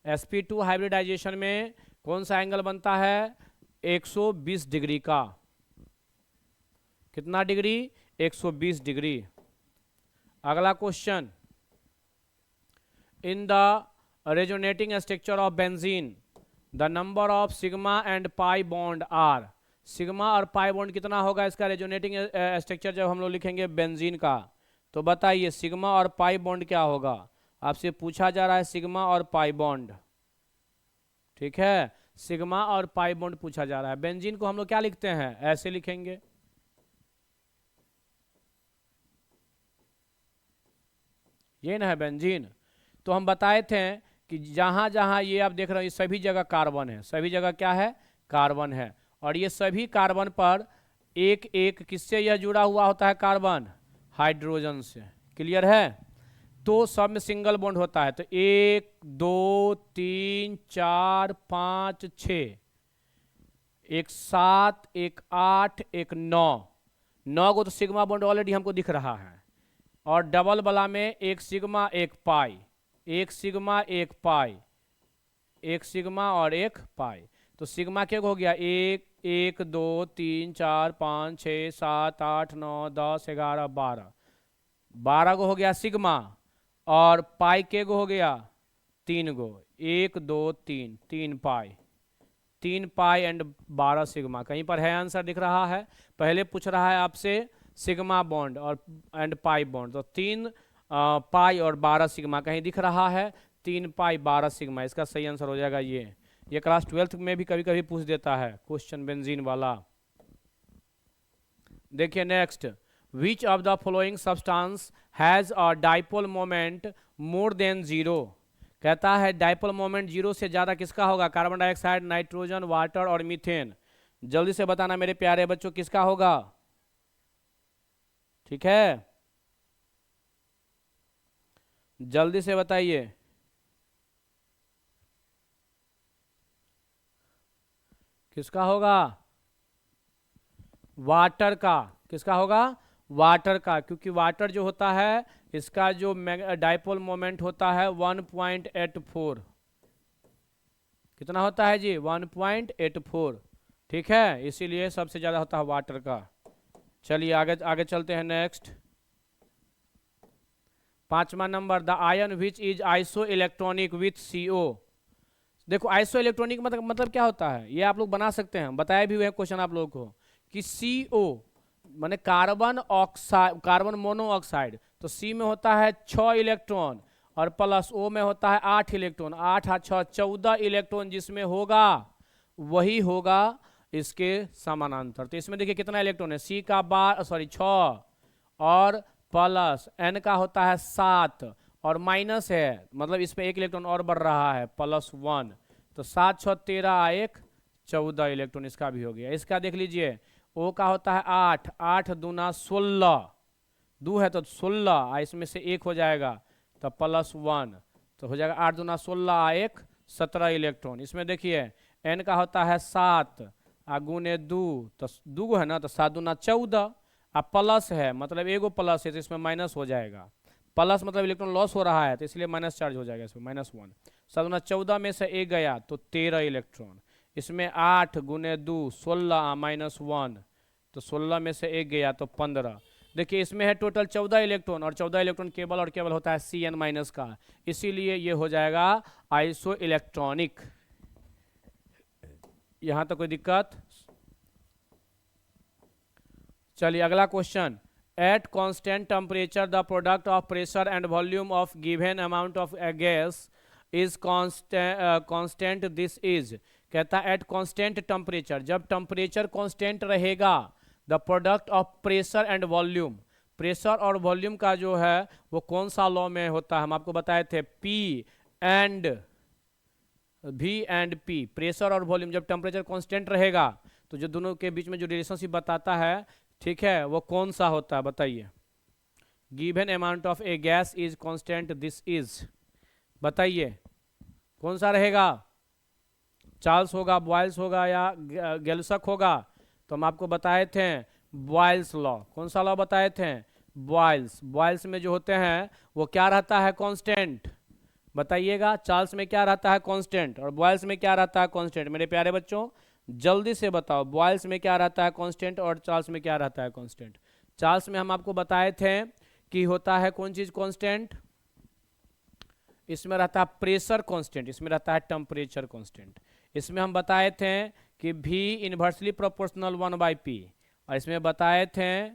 sp2 hybridization में कौन सा एंगल बनता है? 120 डिग्री का। कितना डिग्री? 120 डिग्री। अगला question, in the resonating structure of benzene the number of sigma and pi bond are, sigma और pi bond कितना होगा इसका रेजोनेटिंग स्ट्रक्चर जब हम लोग लिखेंगे बेंजीन का? तो बताइए सिग्मा और पाई बॉन्ड क्या होगा? आपसे पूछा जा रहा है सिग्मा और पाई बॉन्ड। ठीक है, सिग्मा और पाई बॉन्ड पूछा जा रहा है। बेंजीन को हम लोग क्या लिखते हैं? ऐसे लिखेंगे, ये ना है बेंजीन। तो हम बताए थे कि जहां जहां ये आप देख रहे हो ये सभी जगह कार्बन है, सभी जगह क्या है? कार्बन है। और ये सभी कार्बन पर एक एक किससे यह जुड़ा हुआ होता है? कार्बन हाइड्रोजन से। क्लियर है? तो सब में सिंगल बॉन्ड होता है। तो 1 2 3 4 5 6, एक 7, एक 8, एक 9 को तो सिग्मा बॉन्ड ऑलरेडी हमको दिख रहा है। और डबल वाला में एक सिग्मा एक पाई, एक सिग्मा एक पाई, एक सिग्मा और एक पाई। तो सिग्मा क्या हो गया? 1 1 2 3 4 5 6 7 8 9 10 11 12, 12 को हो गया सिग्मा। और पाई के गो हो गया? 3 गो, 1 2 3, 3 पाई, 3 पाई एंड 12 सिग्मा। कहीं पर है आंसर दिख रहा है? पहले पूछ रहा है आपसे सिग्मा बॉन्ड और एंड पाई बॉन्ड, तो 3 पाई और 12 सिग्मा कहीं दिख रहा है? 3 पाई 12 सिग्मा, इसका सही आंसर हो जाएगा ये क्लास 12th में भी कभी कभी पूछ देता है क्वेश्चन बेंजीन वाला। देखिए next, which of the following substance has a dipole moment more than 0, कहता है डाइपोल मोमेंट 0 से ज्यादा किसका होगा? कार्बन डाइऑक्साइड, नाइट्रोजन, वाटर और मीथेन। जल्दी से बताना मेरे प्यारे बच्चों किसका होगा? ठीक है, जल्दी से बताइए। किसका होगा? वाटर का, किसका होगा, वाटर का, क्योंकि वाटर जो होता है इसका जो डाइपोल मोमेंट होता है 1.84, कितना होता है जी, 1.84, ठीक है, इसीलिए सबसे ज्यादा होता है वाटर का। चलिए आगे आगे चलते हैं। नेक्स्ट 5वां number, the ion which is isoelectronic with CO। देखो आइसो इलेक्ट्रॉनिक मतलब क्या होता है, ये आप लोग बना सकते हैं, बताए भी हुए हैं क्वेश्चन आप लोगों को कि CO माने कार्बन ऑक्साइड, कार्बन मोनोऑक्साइड, तो C में होता है 6 इलेक्ट्रॉन और प्लस O में होता है 8 इलेक्ट्रॉन, 8 और 6 14 इलेक्ट्रॉन जिसमें होगा वही होगा इसके समानांतर। तो इसमें देखिए कितना इलेक्ट्रॉन है, C का 6 और प्लस N का होता है 7 और माइनस है, मतलब इसमें 1 इलेक्ट्रॉन और बढ़ रहा है +1, तो 7 6 13 1 14 इलेक्ट्रॉन इसका भी हो गया। इसका देख लीजिए O का होता है 8, 8 दूना 16, 2 है तो 16, इसमें से 1 हो जाएगा तो +1, तो हो जाएगा 8 दूना 16 1 17 इलेक्ट्रॉन। इसमें देखिए N का होता है 7 गुने 2, तो 2 है ना, तो 7 दूना 14, अब प्लस है मतलब एगो प्लस है तो इसमें माइनस हो जाएगा, प्लस मतलब इलेक्ट्रॉन लॉस हो रहा है तो इसलिए माइनस चार्ज हो जाएगा, इसमें -1, 7 दूना 14 में से 1 गया तो 13 इलेक्ट्रॉन, इसमें 8 गुने 2 16 -1, तो 16 में से 1 गया तो 15। देखिए इसमें है टोटल 14 इलेक्ट्रॉन और 14 इलेक्ट्रॉन केवल और केवल होता है Cn माइनस का, इसीलिए ये हो जाएगा आइसो इलेक्ट्रॉनिक। यहां तक कोई दिक्कत? चलिए अगला question, at constant temperature the product of pressure and volume of given amount of gas is constant, this is, कहता है एट कांस्टेंट टेम्परेचर, जब टेम्परेचर कांस्टेंट रहेगा, the product of pressure and volume, pressure और volume का जो है वो कौन सा लॉ में होता है, हम आपको बताए थे V एंड P, प्रेशर और वॉल्यूम जब टेम्परेचर कांस्टेंट रहेगा तो जो दोनों के बीच में जो रिलेशनशिप बताता है, ठीक है, वो कौन सा होता है बताइए। Given amount of a gas is constant, this is, बताइए कौन सा रहेगा, चार्ल्स होगा, बॉयल्स होगा या गेल्सक होगा? तो हम आपको बताए थे बॉयल्स लॉ, कौन सा लॉ बताए थे, बॉयल्स। बॉयल्स में जो होते हैं वो क्या रहता है, कांस्टेंट, बताइएगा। चार्ल्स में क्या रहता है, कांस्टेंट, और बॉयल्स में क्या रहता है, कांस्टेंट। मेरे प्यारे बच्चों जल्दी से बताओ, बॉयल्स में क्या रहता है, कांस्टेंट, और चार्ल्स में क्या रहता है, कांस्टेंट। चार्ल्स में हम आपको बताए थे कि होता है कौन चीज कांस्टेंट, इसमें रहता है प्रेशर कांस्टेंट, इसमें रहता है टेम्परेचर कांस्टेंट। इसमें हम बताए थे कि V इन्वर्सली प्रोपोर्शनल 1/P, और इसमें बताए थे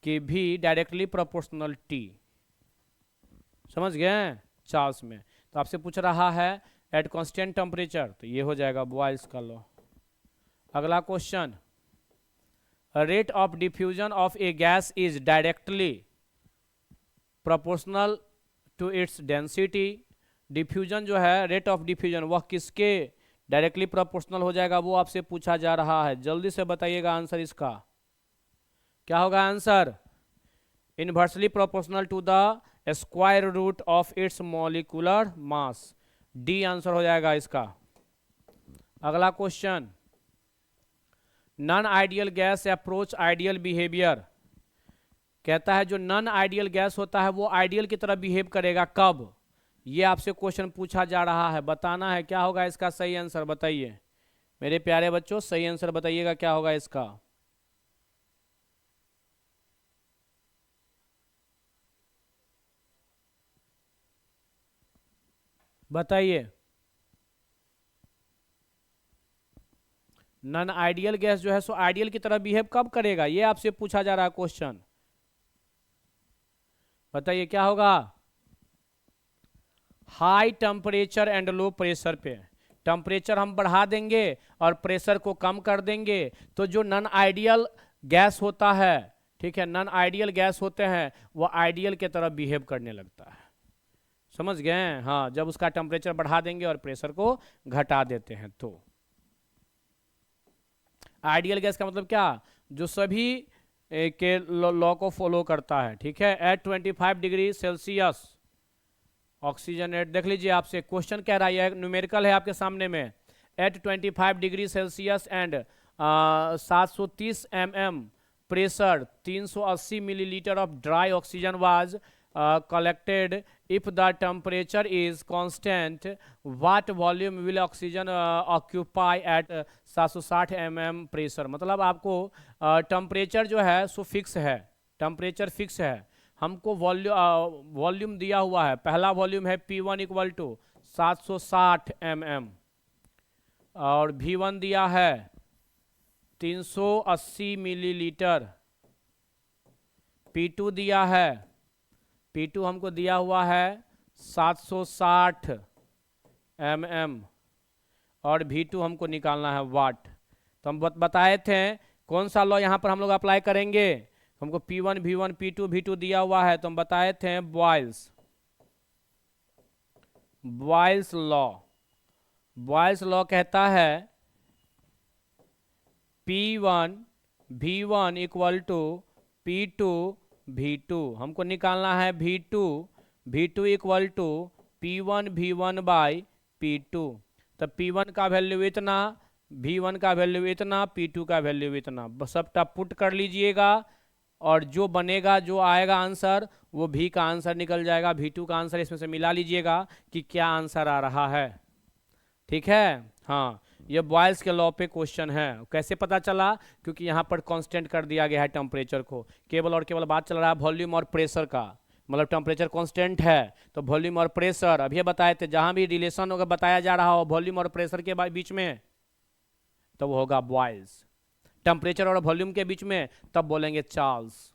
कि V डायरेक्टली प्रोपोर्शनल T, समझ गए चार्ल्स में। तो आपसे पूछ रहा है एट कांस्टेंट टेम्परेचर, तो ये हो जाएगा बॉयल्स का लॉ। अगला question, rate of diffusion of a gas is directly proportional to its density. Diffusion जो है, रेट ऑफ डिफ्यूजन, वह किसके डायरेक्टली प्रोपोर्शनल हो जाएगा, वो आपसे पूछा जा रहा है। जल्दी से बताइएगा आंसर इसका क्या होगा। Answer inversely proportional to the square root of its molecular mass, D answer हो जाएगा इसका। अगला question, non ideal gas approach ideal behaviour, कहता है जो नॉन आइडियल गैस होता है वो आइडियल की तरह बिहेव करेगा, कब, ये आपसे क्वेश्चन पूछा जा रहा है, बताना है क्या होगा इसका सही आंसर, बताइए मेरे प्यारे बच्चों, सही आंसर बताइएगा क्या होगा इसका। बताइए, नॉन आइडियल गैस जो है सो आइडियल की तरह बिहेव कब करेगा, ये आपसे पूछा जा रहा है क्वेश्चन, बताइए क्या होगा। High temperature and low pressure पे, टेम्परेचर हम बढ़ा देंगे और प्रेशर को कम कर देंगे, तो जो नॉन आइडियल गैस होता है, ठीक है, नॉन आइडियल गैस होते हैं वो आइडियल की तरह बिहेव करने लगता है, समझ गए। हाँ, जब उसका टेम्परेचर बढ़ा देंगे और प्रेशर को घटा देते हैं तो। आइडियल गैस का मतलब क्या, जो सभी के लॉ को फॉलो करता है, ठीक है। At 25 degree Celsius oxygen rate, देख लीजिए आपसे क्वेश्चन कह रहा है, न्यूमेरिकल है आपके सामने में, at 25 degree Celsius and 730 mm pressure 380 milliliter of dry oxygen was collected. If the temperature is constant, what volume will oxygen occupy at 760 mm pressure? मतलब आपको टेम्परेचर जो है सो फिक्स है, टेम्परेचर फिक्स है, हमको वॉल्यूम दिया हुआ है। पहला वॉल्यूम है P1 इक्वल टू 760 mm और V1 दिया है 380 मिलीलीटर, P2 दिया है, P2 हमको दिया हुआ है 760 mm और V2 हमको निकालना है वाट। तो हम बताए थे कौन सा लॉ यहाँ पर हम लोग अप्लाई करेंगे। हमको P1 V1 P2 V2 दिया हुआ है तो हम बताए थे बॉयल्स लॉ कहता है P1 V1 equal to P2 V2। हमको निकालना है V2 equal to P1 V1 by P2। तो P1 का वैल्यू इतना, V1 का वैल्यू इतना, P2 का वैल्यू इतना, बस सबटा पुट कर लीजिएगा और जो बनेगा, जो आएगा आंसर, वो V का आंसर निकल जाएगा। V2 का आंसर इसमें से मिला लीजिएगा कि क्या आंसर आ रहा है। ठीक है, हाँ, ये बॉयल्स के लॉ पे क्वेश्चन है। कैसे पता चला? क्योंकि यहाँ पर कांस्टेंट कर दिया गया है टेम्परेचर को। केवल और केवल बात चल रहा है वॉल्यूम और प्रेशर का, मतलब टेम्परेचर कांस्टेंट है तो वॉल्यूम और प्रेशर, अभी बताए थे जहाँ भी रिलेशन होगा बताया जा रहा हो वॉल्यूम और प्रेशर के बीच में, तो वो होगा बॉयल्स। टेम्परेचर और वॉल्यूम के बीच में तब बोलेंगे चार्ल्स।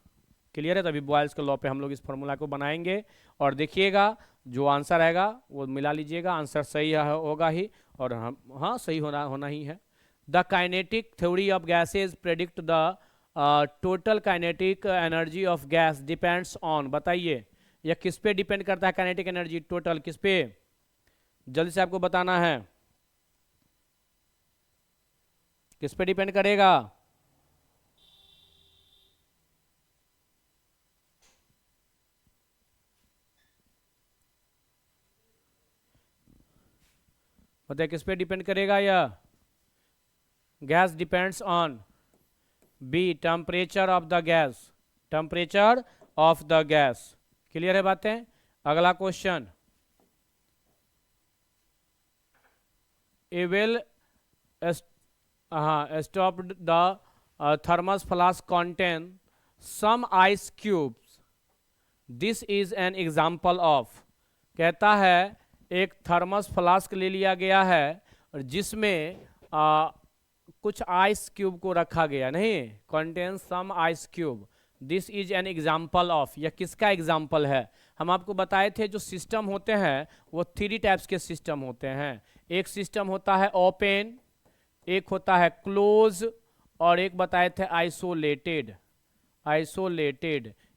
क्लियर है? तभी बॉयल्स के लॉ पे हम लोग इस फॉर्मूला को बनाएंगे और देखिएगा जो आंसर आएगा वो मिला लीजिएगा, आंसर सही होगा ही, और हम हाँ सही होना ही है। The kinetic theory of gases predict the total kinetic energy of gas depends on, बताइए यह किस पे डिपेंड करता है? काइनेटिक एनर्जी टोटल किस पे? जल्दी से आपको बताना है, किस पे डिपेंड करेगा? बताइए किस पे डिपेंड करेगा? यह gas depends on be temperature of the gas, temperature of the gas. Clear है बातें? अगला question, a well stopped the thermos flask contain some ice cubes. This is an example of, कहता है एक थर्मस फ्लास्क ले लिया गया है और जिसमें कुछ आइस क्यूब को रखा गया, नहीं, contains some ice cube. This is an example of, यह किसका एग्जाम्पल है? हम आपको बताए थे जो सिस्टम होते हैं वो 3 टाइप्स के सिस्टम होते हैं। एक सिस्टम होता है ओपन, एक होता है क्लोज, और एक बताए थे आइसोलेटेड।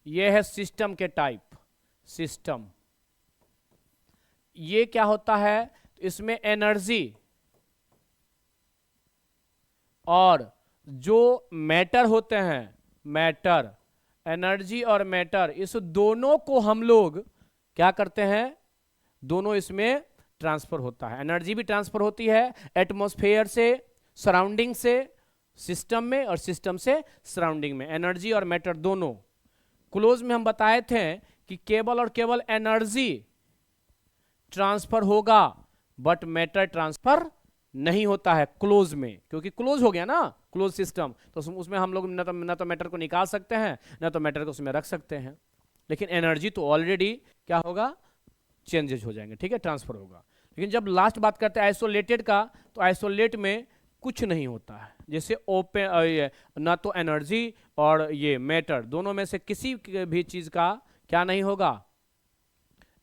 ये है सिस्टम के टाइप। सिस्टम ये क्या होता है? इसमें एनर्जी और जो मैटर होते हैं, मैटर, एनर्जी और मैटर, इस दोनों को हम लोग क्या करते हैं? दोनों इसमें ट्रांसफर होता है। एनर्जी भी ट्रांसफर होती है एटमॉस्फेयर से सराउंडिंग से सिस्टम में, और सिस्टम से सराउंडिंग में, एनर्जी और मैटर दोनों। क्लोज में हम बताए थे कि केवल और केवल एनर्जी ट्रांसफर होगा बट मैटर ट्रांसफर नहीं होता है क्लोज में, क्योंकि क्लोज हो गया ना, क्लोज सिस्टम, तो उसमें हम लोग न तो मैटर को निकाल सकते हैं न तो मैटर को उसमें रख सकते हैं। लेकिन एनर्जी तो ऑलरेडी क्या होगा? चेंजेज हो जाएंगे, ठीक है, ट्रांसफर होगा। लेकिन जब लास्ट बात करते हैं आइसोलेटेड का, तो आइसोलेट में कुछ नहीं होता है। जैसे ओपन, ना तो एनर्जी और ये मैटर दोनों में से किसी भी चीज का क्या नहीं होगा?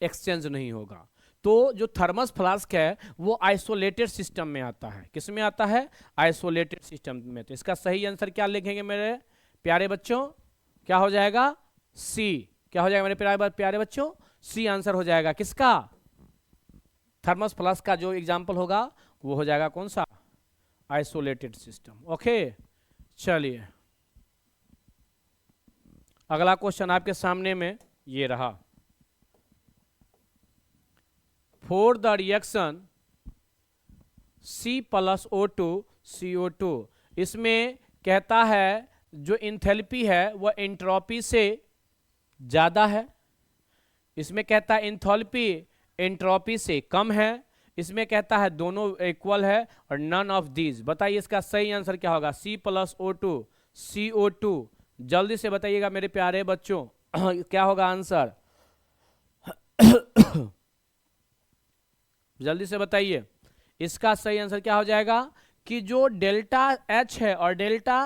एक्सचेंज नहीं होगा। तो जो थर्मस फ्लास्क है वो आइसोलेटेड सिस्टम में आता है। किस में आता है? आइसोलेटेड सिस्टम में। तो इसका सही आंसर क्या लिखेंगे मेरे प्यारे बच्चों? क्या हो जाएगा? सी। क्या हो जाएगा मेरे प्यारे बच्चों? सी आंसर हो जाएगा। किसका? थर्मस फ्लास्क का जो एग्जाम्पल होगा वो हो जाएगा कौन सा? Isolated system. ओके, चलिए अगला क्वेश्चन आपके सामने में ये रहा। For the reaction C+O2 CO2, इसमें कहता है जो इंथैल्पी है वह एंट्रोपी से ज्यादा है। इसमें कहता है इंथैल्पी एंट्रोपी से कम है। इसमें कहता है दोनों इक्वल है और नन ऑफ दीज। बताइए इसका सही आंसर क्या होगा? C+O2 CO2। जल्दी से बताइएगा मेरे प्यारे बच्चों क्या होगा आंसर? जल्दी से बताइए इसका सही आंसर क्या हो जाएगा कि जो डेल्टा H है और डेल्टा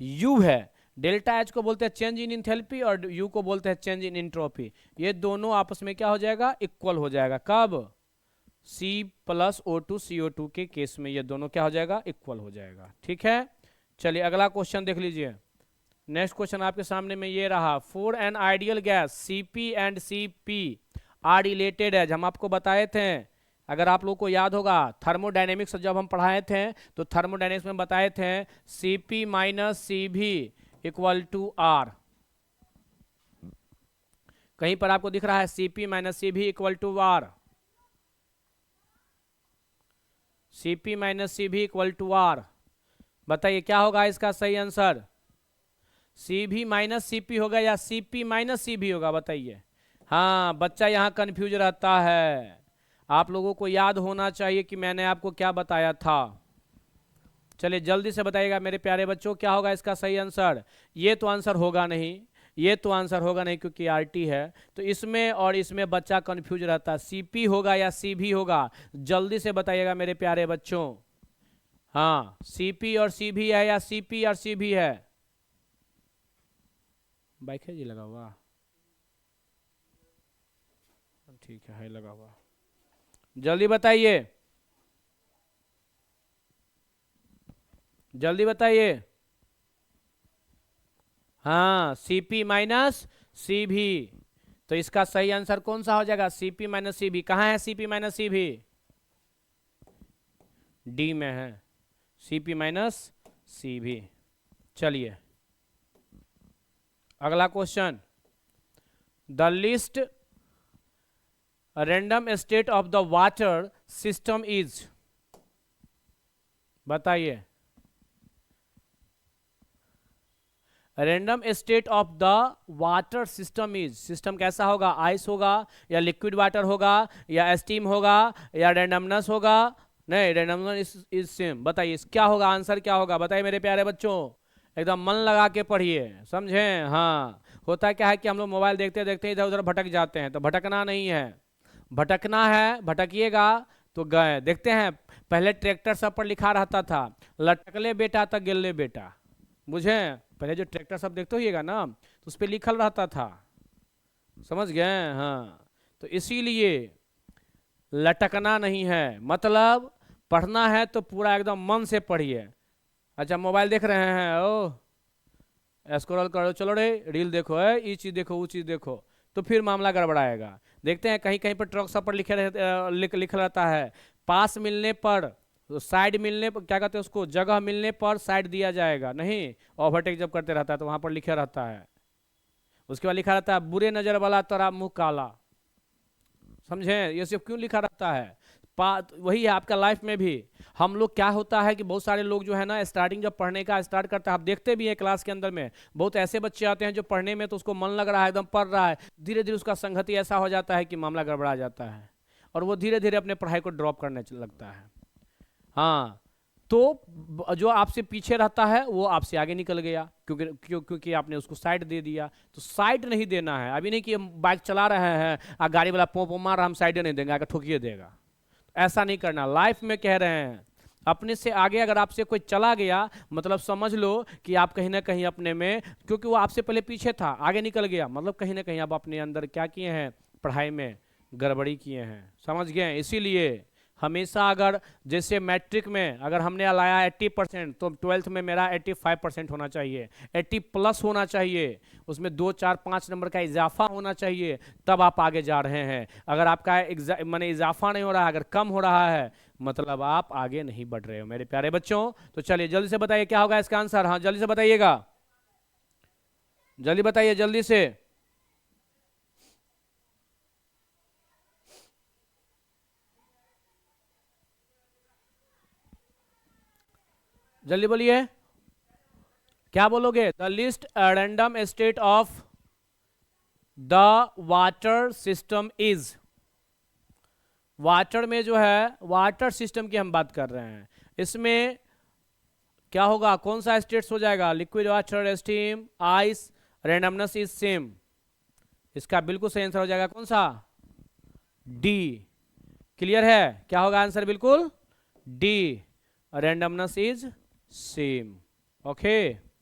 U है, डेल्टा H को बोलते हैं चेंज इन इंथैल्पी और U को बोलते हैं चेंज इन एंट्रोपी, ये दोनों आपस में क्या हो जाएगा? इक्वल हो जाएगा। कब? C+O2 CO2 के केस में ये दोनों क्या हो जाएगा? इक्वल हो जाएगा। ठीक है, चलिए अगला क्वेश्चन देख लीजिए। नेक्स्ट क्वेश्चन आपके सामने में ये रहा, for an ideal gas Cp and Cp are related as. हम आपको बताए थे, अगर आप लोगों को याद होगा थर्मोडायनेमिक्स जब हम पढ़ाए थे तो थर्मोडायनेमिक्स में बताए थे Cp minus Cv equal to R। कहीं पर आपको दिख रहा है Cp minus Cv equal to R? Cp minus Cv equal to R, बताइए क्या होगा इसका सही आंसर? Cv माइनस Cp होगा या Cp माइनस Cv होगा? बताइए। हाँ, बच्चा यहाँ कंफ्यूज रहता है। आप लोगों को याद होना चाहिए कि मैंने आपको क्या बताया था। चलिए जल्दी से बताइएगा मेरे प्यारे बच्चों क्या होगा इसका सही आंसर? ये तो आंसर होगा नहीं, ये तो आंसर होगा नहीं क्योंकि RT है, तो इसमें और इसमें बच्चा कंफ्यूज रहता है। Cp होगा या Cv होगा? जल्दी से बताइएगा मेरे प्यारे बच्चों। हाँ, Cp और Cv है या Cp और Cv है? बाइक है जी लगा हुआ? ठीक है लगा हुआ। जल्दी बताइए, जल्दी बताइए। हाँ, Cp माइनस Cv, तो इसका सही आंसर कौन सा हो जाएगा? Cp minus Cv। कहाँ है Cp माइनस Cv? डी में है, Cp माइनस Cv। चलिए अगला question, the least random state of the water system is. बताइए random state of the water system is, system कैसा होगा? आइस होगा या लिक्विड वाटर होगा या स्टीम होगा या रैंडमनेस होगा? नहीं, रैंडमनेस इज सेम। बताइए क्या होगा आंसर, क्या होगा? बताइए मेरे प्यारे बच्चों, एकदम मन लगा के पढ़िए, समझे? हाँ, होता क्या है कि हम लोग मोबाइल देखते देखते इधर उधर भटक जाते हैं, तो भटकना नहीं है। भटकना है, भटकिएगा तो गए। देखते हैं पहले ट्रैक्टर सब पर लिखा रहता था लटकले बेटा तक गिल्ले बेटा, बुझे? पहले जो ट्रैक्टर सब देखते होइएगा ना तो उस पर लिखल रहता था, समझ गए? हाँ, तो इसीलिए लटकना नहीं है, मतलब पढ़ना है तो पूरा एकदम मन से पढ़िए। अच्छा मोबाइल देख रहे हैं, ओ स्क्रॉल करो, चलो रे रील देखो, है ये चीज़ देखो वो चीज़ देखो, तो फिर मामला गड़बड़ाएगा। देखते हैं कहीं कहीं पर ट्रक सब पर लिखा रहता है पास मिलने पर, तो साइड मिलने पर क्या कहते हैं उसको, जगह मिलने पर साइड दिया जाएगा, नहीं ओवरटेक जब करते रहता है तो वहां पर लिखा रहता है। उसके बाद लिखा रहता है बुरे नजर वाला तेरा मुंह काला, समझे? ये सब क्यों लिखा रहता है? वही है आपका लाइफ में भी। हम लोग क्या होता है कि बहुत सारे लोग जो है ना स्टार्टिंग जब पढ़ने का स्टार्ट करते हैं, आप देखते भी हैं क्लास के अंदर में बहुत ऐसे बच्चे आते हैं जो पढ़ने में तो उसको मन लग रहा है, एकदम पढ़ रहा है, धीरे धीरे उसका संगति ऐसा हो जाता है कि मामला गड़बड़ा जाता है और वो धीरे धीरे अपने पढ़ाई को ड्रॉप करने लगता है। हाँ, तो जो आपसे पीछे रहता है वो आपसे आगे निकल गया, क्योंकि आपने उसको साइड दे दिया। तो साइड नहीं देना है, अभी नहीं कि हम बाइक चला रहे हैं और गाड़ी वाला पों मार रहा, हम साइड नहीं देंगे, आगे ठोकिए देगा, ऐसा नहीं करना। लाइफ में कह रहे हैं अपने से आगे अगर आपसे कोई चला गया मतलब समझ लो कि आप कहीं ना कहीं अपने में, क्योंकि वो आपसे पहले पीछे था आगे निकल गया, मतलब कहीं ना कहीं आप अपने अंदर क्या किए हैं, पढ़ाई में गड़बड़ी किए हैं, समझ गए? इसीलिए हमेशा अगर जैसे मैट्रिक में अगर हमने लाया 80% तो 12th में मेरा 85% होना चाहिए, 80+ होना चाहिए, उसमें 2 4 5 नंबर का इजाफा होना चाहिए, तब आप आगे जा रहे हैं। अगर आपका माने इजाफा नहीं हो रहा है, अगर कम हो रहा है, मतलब आप आगे नहीं बढ़ रहे हो मेरे प्यारे बच्चों। तो चलिए जल्दी से बताइए क्या होगा इसका आंसर? हाँ जल्दी से बताइएगा, जल्दी बताइए, जल्दी से। जल्दी बोलिए। क्या बोलोगे? The least random state of the water system is. Water में जो है, वाटर सिस्टम की हम बात कर रहे हैं, इसमें क्या होगा? कौन सा स्टेट्स हो जाएगा? Liquid water, steam, ice, randomness is same. इसका बिल्कुल सही आंसर हो जाएगा कौन सा? डी। क्लियर है? क्या होगा आंसर? बिल्कुल D, randomness is same. Okay.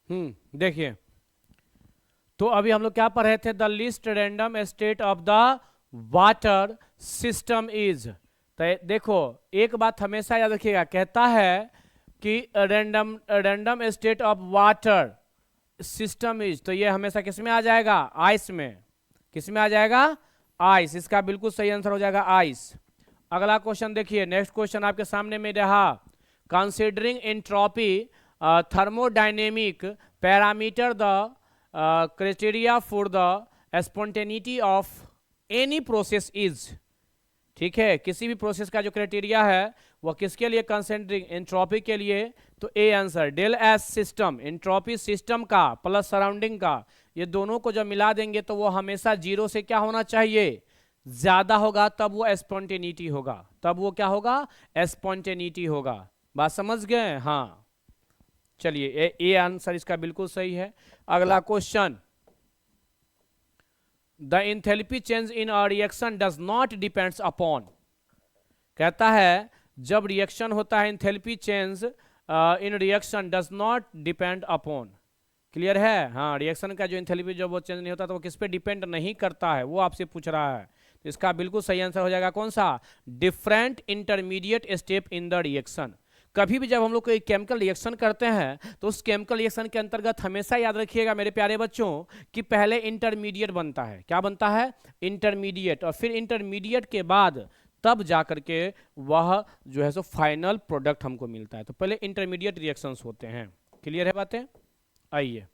देखिए, तो अभी हम लोग क्या पढ़ रहे थे? The least random state of the water system is. तो देखो, एक बात हमेशा याद रखिएगा, कहता है कि random random state of water system is, तो ये हमेशा किस में आ जाएगा? आइस में। किस में आ जाएगा? आइस। इसका बिल्कुल सही आंसर हो जाएगा आइस। अगला क्वेश्चन देखिए, नेक्स्ट क्वेश्चन आपके सामने में रहा, considering entropy thermodynamic parameter the criteria for the spontaneity of any process is. ठीक है, किसी भी प्रोसेस का जो क्राइटेरिया है वह किसके लिए? कंसेंट्रिक एंट्रोपी के लिए। तो A answer, del S system, entropy system का प्लस सराउंडिंग का, ये दोनों को जब मिला देंगे तो वो हमेशा जीरो से क्या होना चाहिए? ज्यादा होगा, तब वो स्पॉन्टेनिटी होगा। तब वो क्या होगा? स्पॉन्टेनिटी होगा। बात समझ गए? हाँ, चलिए, ए आंसर इसका बिल्कुल सही है। अगला question, the enthalpy change in a reaction does not depends upon. कहता है जब रिएक्शन होता है, enthalpy change in reaction does not depend upon. Clear है? हाँ, रिएक्शन का जो इंथैल्पी जब वो चेंज नहीं होता तो वो किस पे डिपेंड नहीं करता है, वो आपसे पूछ रहा है। तो इसका बिल्कुल सही आंसर हो जाएगा कौन सा? Different intermediate step in the reaction. कभी भी जब हम लोग कोई केमिकल रिएक्शन करते हैं तो उस केमिकल रिएक्शन के अंतर्गत हमेशा याद रखिएगा मेरे प्यारे बच्चों कि पहले इंटरमीडिएट बनता है। क्या बनता है? इंटरमीडिएट। और फिर इंटरमीडिएट के बाद तब जाकर के वह जो है सो फाइनल प्रोडक्ट हमको मिलता है। तो पहले इंटरमीडिएट रिएक्शंस होते हैं। क्लियर है बातें? आइए,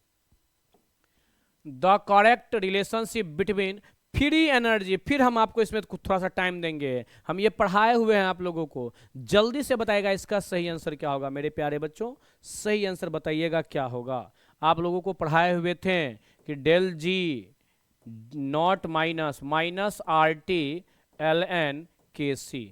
the correct relationship between free energy, फिर हम आपको इसमें थोड़ा सा टाइम देंगे, हम ये पढ़ाए हुए हैं आप लोगों को, जल्दी से बताएगा इसका सही आंसर क्या होगा। मेरे प्यारे बच्चों, सही आंसर बताइएगा क्या होगा। आप लोगों को पढ़ाए हुए थे कि del G naught minus minus R T L N K C.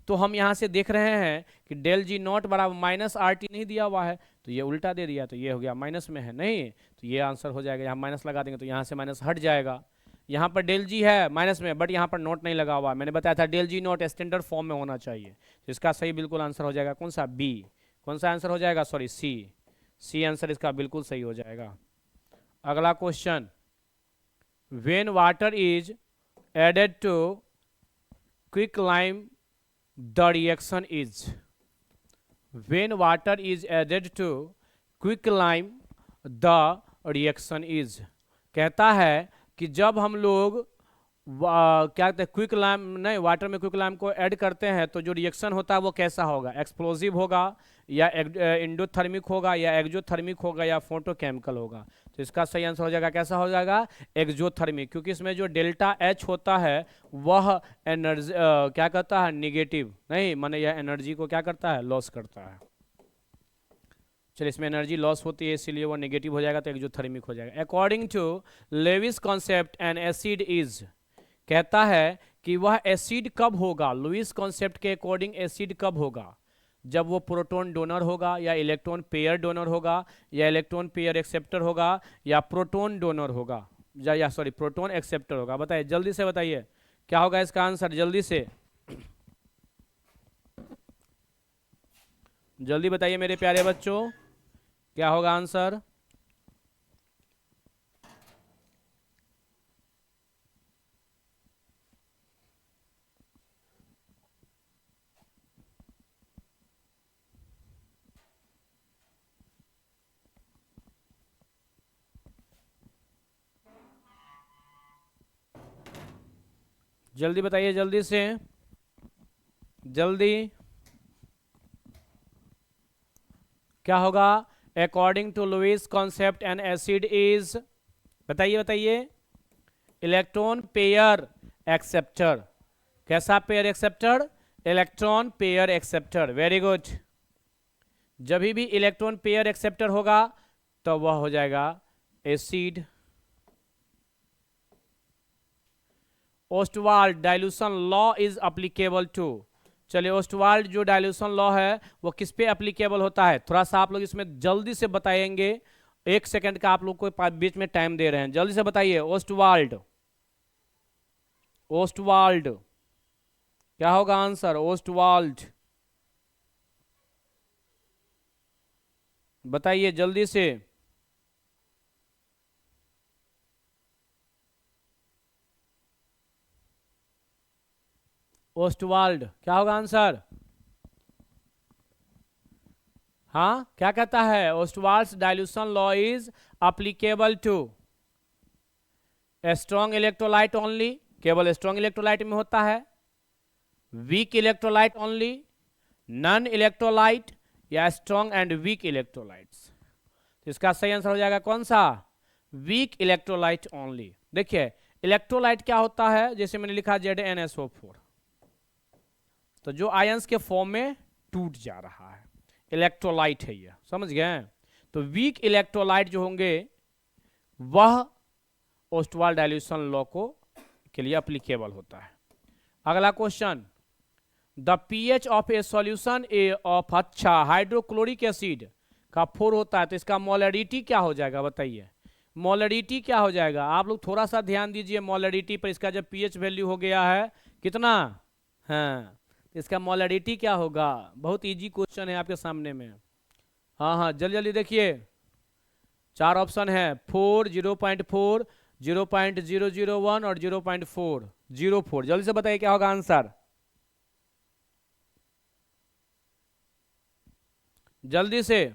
तो हम यहाँ से देख रहे हैं कि डेल जी नॉट बराबर माइनस आर टी नहीं दिया हुआ है, तो ये उल्टा दे दिया, तो ये हो गया माइनस में है नहीं, तो ये आंसर हो जाएगा। यहाँ माइनस लगा देंगे तो यहाँ से माइनस हट जाएगा। यहाँ पर डेल जी है माइनस में, बट यहाँ पर नोट नहीं लगा हुआ। मैंने बताया था डेल जी नोट स्टैंडर्ड फॉर्म में होना चाहिए। तो इसका सही बिल्कुल आंसर हो जाएगा कौन सा? बी। कौन सा आंसर हो जाएगा? सॉरी, सी। सी आंसर इसका बिल्कुल सही हो जाएगा। अगला question, when water is added to quick lime the reaction is. When water is added to quicklime the reaction is. कहता है कि जब हम लोग क्या कहते हैं क्विकलाइम नहीं वाटर में क्विकलाइम को ऐड करते हैं तो जो रिएक्शन होता है वो कैसा होगा, एक्सप्लोसिव होगा या इंडोथर्मिक होगा या एक्जोथर्मिक होगा या फोटोकेमिकल होगा। तो इसका सही आंसर हो जाएगा, कैसा हो जाएगा, एक्जोथर्मिक, क्योंकि इसमें जो डेल्टा एच होता है वह एनर्जी क्या करता है, निगेटिव नहीं माने यह एनर्जी को क्या करता है, लॉस करता है। चलिए इसमें एनर्जी लॉस होती है इसीलिए वो नेगेटिव हो जाएगा तो एक्जोथर्मिक हो जाएगा। According to Lewis concept an acid is, कहता है कि वह एसिड कब होगा, लुईस कॉन्सेप्ट के अकॉर्डिंग एसिड कब होगा, जब वो प्रोटॉन डोनर होगा या इलेक्ट्रॉन पेयर डोनर होगा या इलेक्ट्रॉन पेयर एक्सेप्टर होगा या प्रोटॉन डोनर होगा या सॉरी प्रोटॉन एक्सेप्टर होगा। बताइए जल्दी से बताइए क्या होगा इसका आंसर, जल्दी से जल्दी बताइए मेरे प्यारे बच्चों क्या होगा आंसर। जल्दी बताइए जल्दी से जल्दी क्या होगा। According to Lewis concept an acid is, बताइए बताइए, इलेक्ट्रॉन पेयर एक्सेप्टर। कैसा pair acceptor, electron pair acceptor, very good. जब भी इलेक्ट्रॉन पेयर एक्सेप्टर होगा तो वह हो जाएगा acid. Ostwald dilution law is applicable to, चलिए ओस्टवाल्ड जो डाइल्यूशन लॉ है वो किस पे एप्लीकेबल होता है, थोड़ा सा आप लोग इसमें जल्दी से बताएंगे, 1 सेकंड का आप लोग को बीच में टाइम दे रहे हैं, जल्दी से बताइए। ओस्टवाल्ड, ओस्टवाल्ड क्या होगा आंसर, ओस्टवाल्ड बताइए जल्दी से। ओस्टवाल्ड क्या होगा आंसर, हाँ क्या कहता है, Ostwald's dilution law is applicable to strong electrolyte only, केवल स्ट्रॉन्ग इलेक्ट्रोलाइट में होता है, weak electrolyte only, non electrolyte या स्ट्रॉन्ग एंड वीक इलेक्ट्रोलाइट्स। तो इसका सही आंसर हो जाएगा कौन सा, वीक इलेक्ट्रोलाइट ओनली। देखिए इलेक्ट्रोलाइट क्या होता है, जैसे मैंने लिखा ZnSO4, तो जो आयंस के फॉर्म में टूट जा रहा है, इलेक्ट्रोलाइट है ये, समझ गए। तो वीक इलेक्ट्रोलाइट जो होंगे वह ओस्टवाल्ड डाइल्यूशन लॉ को के लिए एप्लीकेबल होता है। अगला question, the pH of A solution of अच्छा हाइड्रोक्लोरिक एसिड का 4 होता है तो इसका मोलरिटी क्या हो जाएगा, बताइए मोलरिटी क्या हो जाएगा। आप लोग थोड़ा सा ध्यान दीजिए मोलरिटी पर, इसका जब पीएच वैल्यू हो गया है कितना, हाँ इसका मोलरिटी क्या होगा, बहुत इजी क्वेश्चन है आपके सामने में। हाँ हाँ जल्दी जल्दी देखिए, 4 ऑप्शन है, 4, 0.4, 0.001 और 0.404, जल्दी से बताइए क्या होगा आंसर, जल्दी से।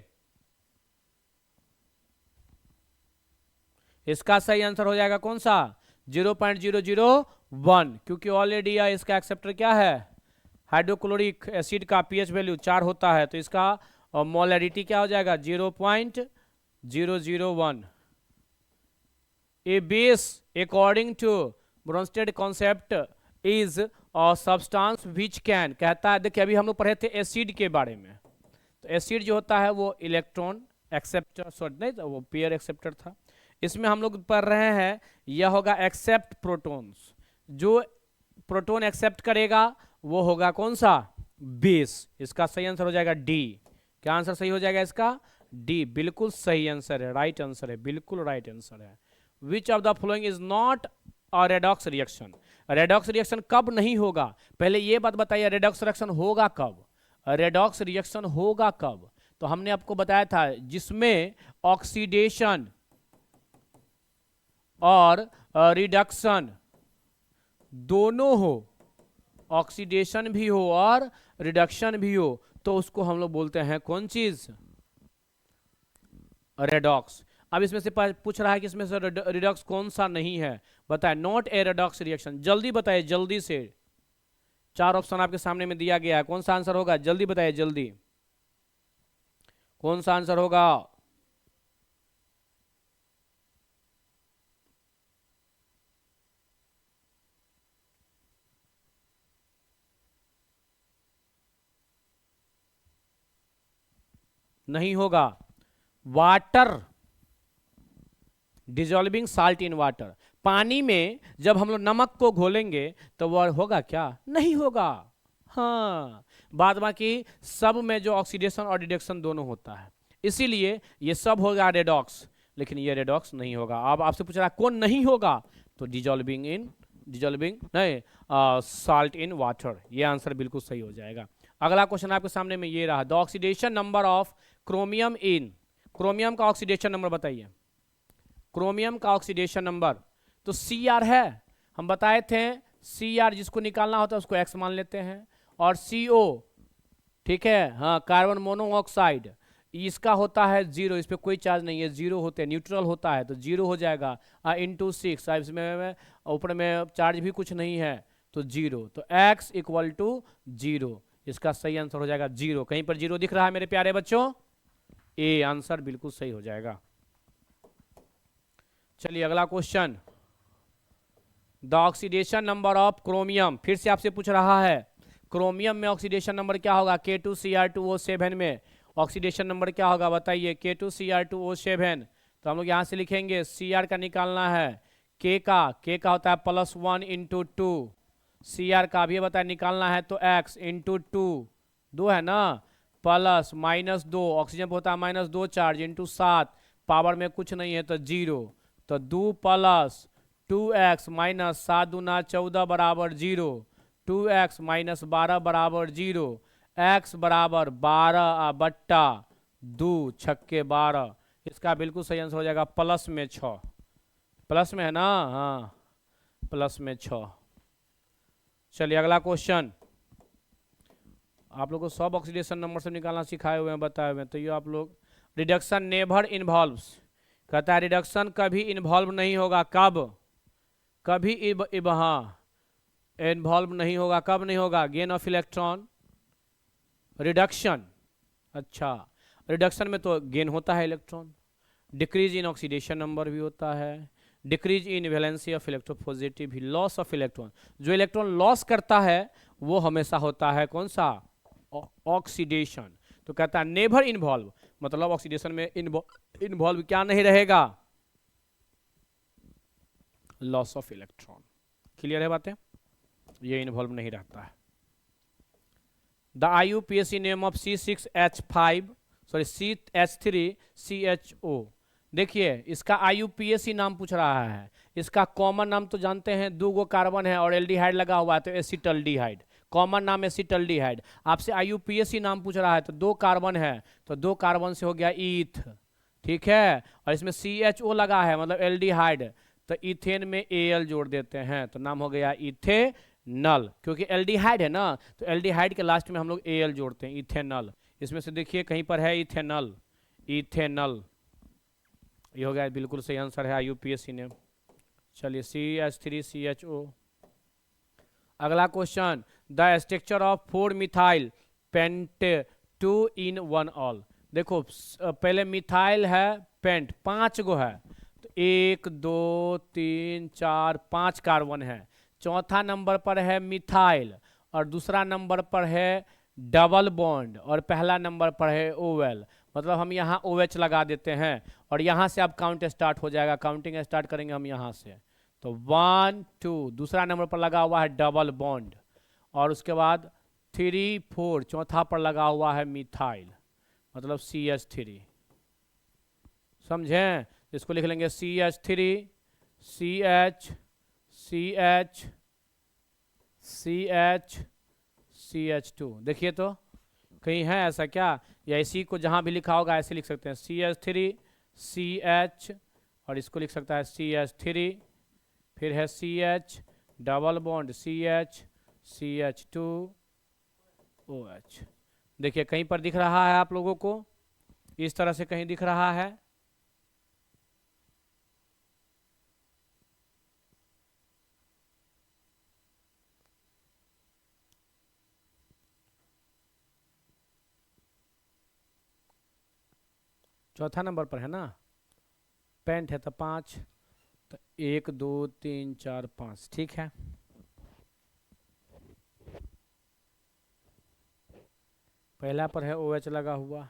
इसका सही आंसर हो जाएगा कौन सा, 0.001, क्योंकि ऑलरेडी इसका एक्सेप्टर क्या है, हाइड्रोक्लोरिक एसिड का पीएच वैल्यू 4 होता है तो इसका मोलरिटी क्या हो जाएगा 0.001। A base according to Bronsted concept is substance which can, कहता है देखिए अभी हम लोग पढ़े थे एसिड के बारे में, तो एसिड जो होता है वो इलेक्ट्रॉन एक्सेप्टर, सॉरी नहीं तो वो पेयर एक्सेप्टर था, इसमें हम लोग पढ़ रहे हैं यह होगा एक्सेप्ट प्रोटॉन्स, जो प्रोटॉन एक्सेप्ट करेगा वो होगा कौन सा, बेस। इसका सही आंसर हो जाएगा डी। क्या आंसर सही हो जाएगा इसका, डी, बिल्कुल सही आंसर है, राइट आंसर है, बिल्कुल राइट आंसर है। विच of the following is not a redox reaction, redox reaction कब नहीं होगा, पहले ये बात बताइए रेडॉक्स रिएक्शन होगा कब, रेडॉक्स रिएक्शन होगा कब, तो हमने आपको बताया था जिसमें ऑक्सीडेशन और रिडक्शन दोनों हो, ऑक्सीडेशन भी हो और रिडक्शन भी हो, तो उसको हम लोग बोलते हैं कौन चीज, रेडॉक्स। अब इसमें से पूछ रहा है कि इसमें से रिडॉक्स कौन सा नहीं है, बताए। नॉट ए रेडॉक्स रिएक्शन, जल्दी बताइए जल्दी से। चार ऑप्शन आपके सामने में दिया गया है, कौन सा आंसर होगा, जल्दी बताइए जल्दी, कौन सा आंसर होगा। नहीं होगा। Water, dissolving salt in water, पानी में जब हम लोग नमक को घोलेंगे तो वह होगा क्या, नहीं होगा। हाँ, बाद बाकी सब में जो ऑक्सीडेशन और रिडक्शन दोनों होता है, इसीलिए ये सब होगा रेडॉक्स, लेकिन ये रेडॉक्स नहीं होगा। अब आपसे पूछ रहा है कौन नहीं होगा, तो डिजॉल्विंग नहीं, साल्ट इन वाटर, ये आंसर बिल्कुल सही हो जाएगा। अगला क्वेश्चन आपके सामने में ये रहा, the oxidation number of chromium in, chromium का ऑक्सीडेशन नंबर बताइए, क्रोमियम का ऑक्सीडेशन नंबर। तो Cr है, हम बताए थे Cr जिसको निकालना होता है उसको X मान लेते हैं, और CO, ठीक है, हाँ, कार्बन मोनोऑक्साइड, इसका होता है 0, इस पर कोई चार्ज नहीं है, 0 होते हैं, न्यूट्रल होता है तो 0 हो जाएगा, इंटू 6, इसमें ऊपर में चार्ज भी कुछ नहीं है तो 0, तो X इक्वल टू 0, इसका सही आंसर हो जाएगा 0। कहीं पर 0 दिख रहा है मेरे प्यारे बच्चों, ए आंसर बिल्कुल सही हो जाएगा। चलिए अगला question, the oxidation number of chromium, फिर से आपसे पूछ रहा है क्रोमियम में ऑक्सीडेशन नंबर क्या होगा, K2Cr2O7 में ऑक्सीडेशन नंबर क्या होगा बताइए, K2Cr2O7। तो हम लोग यहाँ से लिखेंगे Cr का निकालना है, K का होता है +1 इंटू 2, Cr का भी बताया निकालना है तो X इंटू 2, 2 है ना, प्लस -2, ऑक्सीजन पर होता है -2 चार्ज, इंटू 7, पावर में कुछ नहीं है तो 0, तो 2 + 2x - 7 दूना 14 बराबर 0, 2x - 12 बराबर 0, x बराबर 12/2 छक्के 12, इसका बिल्कुल सही आंसर हो जाएगा प्लस में 6, प्लस में है ना, हाँ प्लस में 6। चलिए अगला क्वेश्चन, आप लोग को सब ऑक्सीडेशन नंबर से निकालना सिखाए हुए हैं, बताए हुए हैं, तो ये आप लोग, रिडक्शन नेवर इन्वॉल्व्स, कहता है रिडक्शन कभी इन्वॉल्व नहीं होगा, कब, कभी हाँ इन्वॉल्व नहीं होगा, कब नहीं होगा, गेन ऑफ इलेक्ट्रॉन, रिडक्शन, अच्छा रिडक्शन में तो गेन होता है electron, decrease in oxidation number भी होता है, decrease in valency of electropositive भी, लॉस ऑफ इलेक्ट्रॉन, जो इलेक्ट्रॉन लॉस करता है वो हमेशा होता है कौन सा, ऑक्सीडेशन। तो कहता है नेवर इन्वॉल्व, मतलब ऑक्सीडेशन में इन्वॉल्व क्या नहीं रहेगा, लॉस ऑफ इलेक्ट्रॉन। क्लियर है बातें, ये इन्वॉल्व नहीं रहता है। The IUPAC name of CH3CHO, देखिए इसका IUPAC नाम पूछ रहा है, इसका कॉमन नाम तो जानते हैं, 2 गो कार्बन है और एल्डिहाइड लगा हुआ है तो एसिटल्डिहाइड, कॉमन नाम एसिटल्डिहाइड। आपसे IUPAC नाम पूछ रहा है तो 2 कार्बन है तो 2 कार्बन से हो गया ईथ, ठीक है, और इसमें CHO लगा है मतलब एल्डिहाइड, तो इथेन में Al जोड़ देते हैं तो नाम हो गया इथेनल, क्योंकि एल्डिहाइड है ना तो एल्डिहाइड के लास्ट में हम लोग Al जोड़ते हैं, इथेनल। इसमें से देखिए कहीं पर है इथेनल, इथेनल, ये हो गया बिल्कुल सही आंसर है IUPAC ने। चलिए CH3CHO। अगला question, the structure of 4 methyl paint 2 in 1 all, देखो पहले मिथाइल है, पेंट 5 गो है, तो 1 2 3 4 5 कार्बन है, चौथा नंबर पर है मिथाइल और दूसरा नंबर पर है डबल बॉन्ड और पहला नंबर पर है OL, मतलब हम यहाँ OH लगा देते हैं और यहाँ से अब काउंट स्टार्ट हो जाएगा, काउंटिंग स्टार्ट करेंगे हम यहाँ से, तो 1 2, दूसरा नंबर पर लगा हुआ है डबल बॉन्ड और उसके बाद 3 4, चौथा पर लगा हुआ है मिथाइल मतलब CH3, समझें, इसको लिख लेंगे CH3 CH CH CH CH2, देखिए तो कहीं है ऐसा क्या, या इसी को जहाँ भी लिखा होगा ऐसे लिख सकते हैं, CH3 CH और इसको लिख सकता है CH3, फिर है CH double bond CH CH2 OH, देखिए कहीं पर दिख रहा है आप लोगों को, इस तरह से कहीं दिख रहा है। चौथा नंबर पर है ना, पेंट है तो 5, तो 1 2 3 4 5, ठीक है। पहला पर है OH लगा हुआ,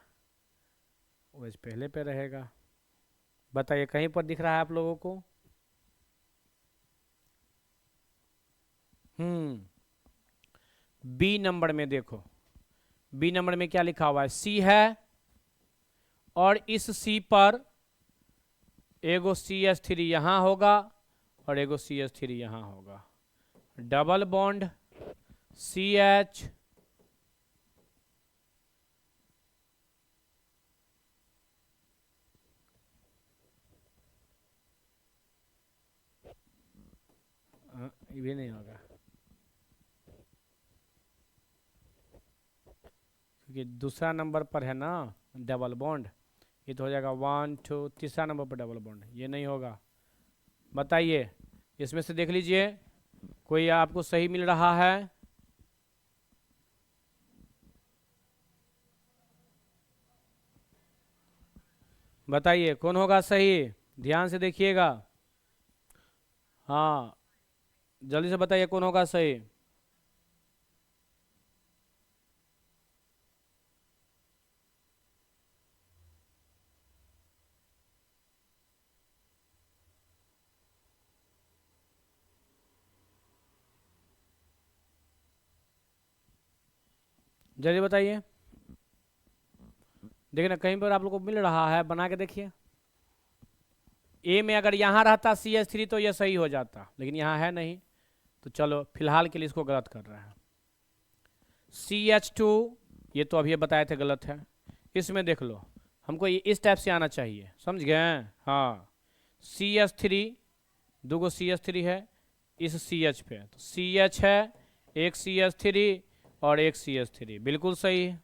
OH पहले पे रहेगा। बताइए कहीं पर दिख रहा है आप लोगों को? बी नंबर में देखो, बी नंबर में क्या लिखा हुआ है, C है, और इस C पर एगो CH3 यहाँ होगा और एगो CH3 यहाँ होगा, डबल बॉन्ड CH ये भी नहीं होगा, क्योंकि दूसरा नंबर पर है ना डबल बॉन्ड, ये तो हो जाएगा 1 2, तीसरा नंबर पर डबल बॉन्ड, ये नहीं होगा। बताइए इसमें से देख लीजिए कोई आपको सही मिल रहा है? बताइए कौन होगा सही, ध्यान से देखिएगा। हाँ जल्दी से बताइए कौन होगा सही। जल्दी बताइए, देखिए ना कहीं पर आप लोग को मिल रहा है, बना के देखिए। ए में अगर यहाँ रहता CH3 तो ये सही हो जाता, लेकिन यहाँ है नहीं, तो चलो फिलहाल के लिए इसको गलत कर रहे हैं। CH2 ये तो अभी बताए थे गलत है, इसमें देख लो हमको ये इस टाइप से आना चाहिए, समझ गए? हाँ CH3, दूगो CH3 है इस CH पे, तो CH है, एक CH3 और एक CH3, बिल्कुल सही है।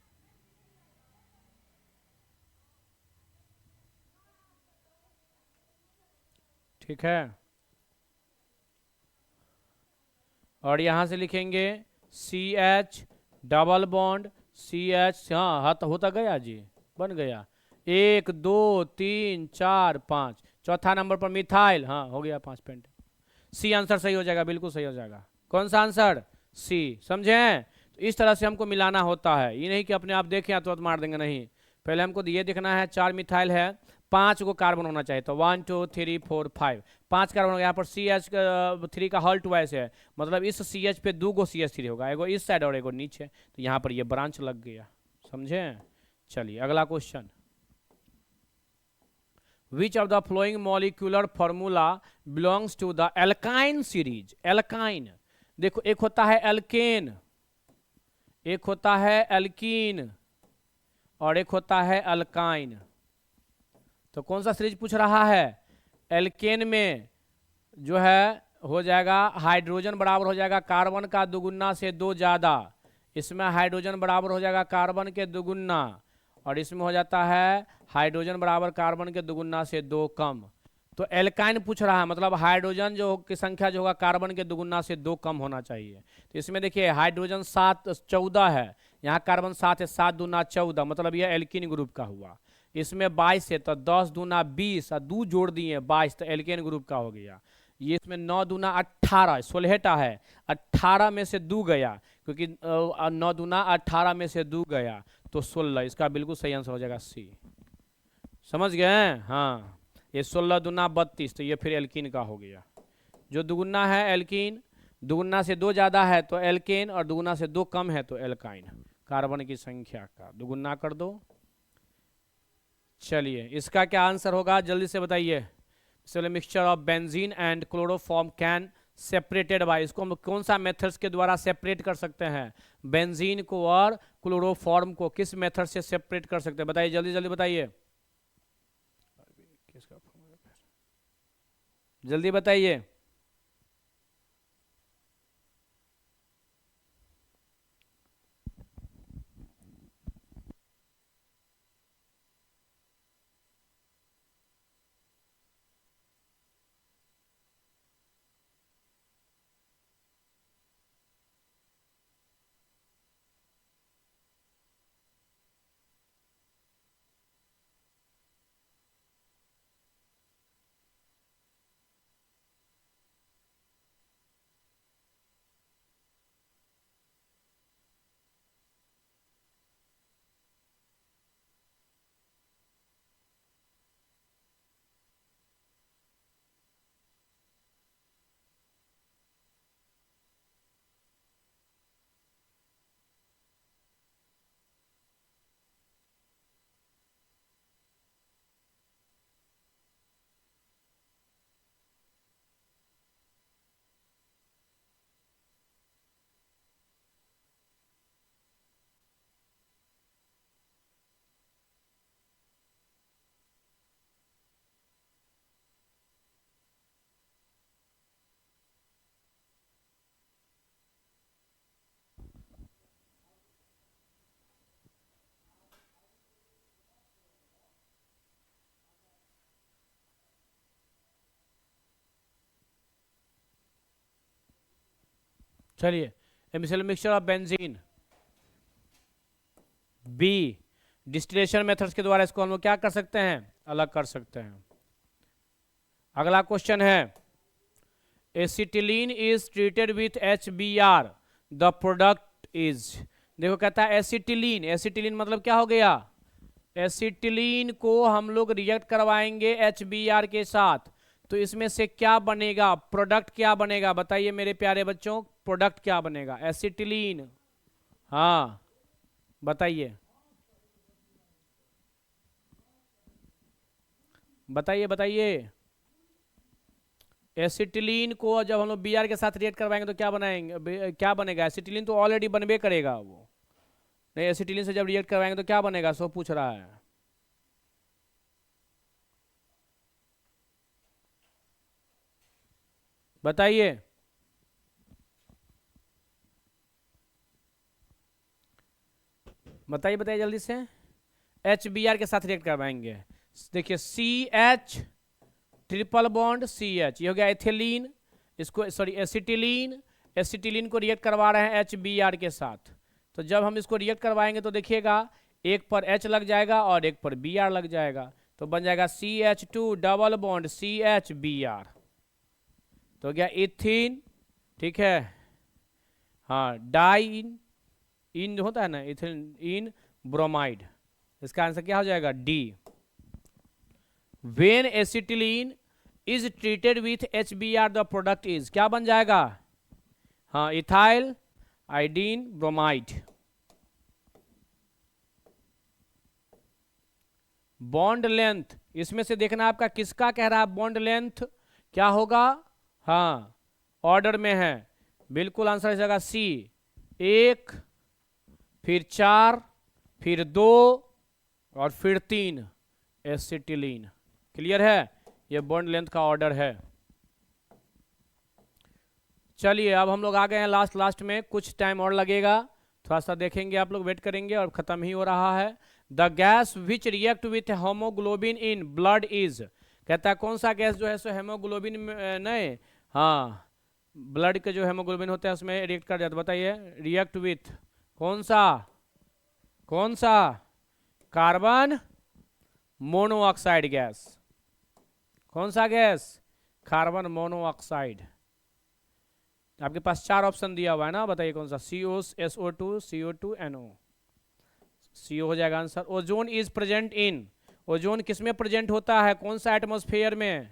ठीक है, और यहाँ से लिखेंगे CH डबल बॉन्ड CH, हाँ हाथ होता गया जी, बन गया, 1 2 3 4 5, चौथा नंबर पर मिथाइल, हाँ हो गया 5 पेंट। सी आंसर सही हो जाएगा, बिल्कुल सही हो जाएगा। कौन सा आंसर? सी, समझे? तो इस तरह से हमको मिलाना होता है, ये नहीं कि अपने आप देखें तुरंत मार देंगे, नहीं। पहले हमको ये देखना है 4 मिथाइल है, 5 को कार्बन होना चाहिए, तो 1 2 3 4 5, 5 कार्बन हो गया। यहाँ पर CH3 का हॉल्ट वाइस है, मतलब इस CH पे 2 गो CH3 होगा, एगो इस साइड और एगो नीचे, तो यहाँ पर ये ब्रांच लग गया, समझे? चलिए अगला question, which of the following molecular formula belongs to the alkyne series? alkyne देखो, एक होता है एल्केन, एक होता है एल्कीन, और एक होता है अल्काइन। तो कौन सा सीरीज पूछ रहा है? एल्केन में जो है हो जाएगा हाइड्रोजन बराबर हो जाएगा कार्बन का दुगुना से 2 ज़्यादा, इसमें हाइड्रोजन बराबर हो जाएगा कार्बन के दुगुना, और इसमें हो जाता है हाइड्रोजन बराबर कार्बन के दुगुना से 2 कम। तो एल्काइन पूछ रहा है, मतलब हाइड्रोजन जो की संख्या जो होगा कार्बन के दुगुना से 2 कम होना चाहिए। तो इसमें देखिए हाइड्रोजन 7 14 है, यहाँ कार्बन 7 है, 7 दूना 14, मतलब यह एल्कीन ग्रुप का हुआ। इसमें 22 है, तो 10 दूना 20 और 2 जोड़ दिए 22, तो एल्केन ग्रुप का हो गया। ये इसमें 9 दूना 18, 16 है, 18 में से 2 गया, क्योंकि 9 दूना 18 में से 2 गया, तो 16, इसका बिल्कुल सही आंसर हो जाएगा सी। समझ गए? हाँ, ये 16 दूना 32, तो ये फिर एल्कीन का हो गया। जो दुगुना है एल्कीन, दुगुना से 2 ज़्यादा है तो एल्केन, और दुगुना से 2 कम है तो एल्काइन, कार्बन की संख्या का दुगुना कर दो। चलिए इसका क्या आंसर होगा, जल्दी से बताइए। चलिए, mixture of benzene and chloroform can separated by, इसको हम कौन सा मेथड्स के द्वारा सेपरेट कर सकते हैं? बेंजीन को और क्लोरोफॉर्म को किस मेथड से सेपरेट कर सकते हैं? बताइए, जल्दी जल्दी बताइए, जल्दी बताइए। चलिए, immiscible mixture of benzene. B, distillation methods के द्वारा इसको हम लोग क्या कर सकते हैं, अलग कर सकते हैं। अगला क्वेश्चन है, acetylene is treated with HBr, the product is. देखो कहता है एसिटिलीन, एसिटिलीन मतलब क्या हो गया, एसिटिलीन को हम लोग रिएक्ट करवाएंगे HBr के साथ, तो इसमें से क्या बनेगा, प्रोडक्ट क्या बनेगा, बताइए मेरे प्यारे बच्चों, प्रोडक्ट क्या बनेगा, एसिटिलीन, हाँ बताइए बताइए बताइए। एसिटिलीन को जब हम लोग Br के साथ रिएक्ट करवाएंगे तो क्या बनाएंगे, क्या बनेगा, एसिटिलीन तो ऑलरेडी बनबे करेगा वो, नहीं एसिटिलीन से जब रिएक्ट करवाएंगे तो क्या बनेगा, सो पूछ रहा है। बताइए, बताइए बताइए जल्दी से। HBr के साथ रिएक्ट करवाएंगे, देखिए CH ट्रिपल बॉन्ड CH, ये हो गया एथिलीन, इसको सॉरी एसिटिलीन, एसिटिलीन को रिएक्ट करवा रहे हैं HBr के साथ, तो जब हम इसको रिएक्ट करवाएंगे तो देखिएगा एक पर H लग जाएगा और एक पर Br लग जाएगा, तो बन जाएगा CH2 double bond CH Br, तो गया इथिन, ठीक है, हाँ डाइन, इन जो होता है ना इथिन इन ब्रोमाइड, इसका आंसर क्या हो जाएगा, D. When acetylene is treated with HBr the product is, क्या बन जाएगा, हाँ इथाइल आइडीन ब्रोमाइड। बॉन्ड लेंथ, इसमें से देखना आपका किसका कह रहा है, बॉन्ड लेंथ क्या होगा, हाँ ऑर्डर में है, बिल्कुल आंसर हो जाएगा सी, 1 फिर 4 फिर 2 और फिर 3 एसिटिलीन। क्लियर है, ये बॉन्ड लेंथ का ऑर्डर है। चलिए अब हम लोग आ गए हैं लास्ट में, कुछ टाइम और लगेगा, थोड़ा सा देखेंगे, आप लोग वेट करेंगे और खत्म ही हो रहा है। The gas which react with haemoglobin in blood is, कहता है कौन सा गैस जो है सो हेमोग्लोबिन नहीं, हाँ ब्लड के जो हेमोग्लोबिन होता है उसमें रिएक्ट कर जाता है, बताइए रिएक्ट विथ कौन सा, कौन सा, कार्बन मोनोऑक्साइड गैस, कौन सा गैस, कार्बन मोनोऑक्साइड। आपके पास 4 ऑप्शन दिया हुआ है ना, बताइए कौन सा, CO SO2 CO2 NO, CO हो जाएगा answer. Ozone is present in, ozone किसमें प्रेजेंट होता है, कौन सा एटमॉस्फेयर में,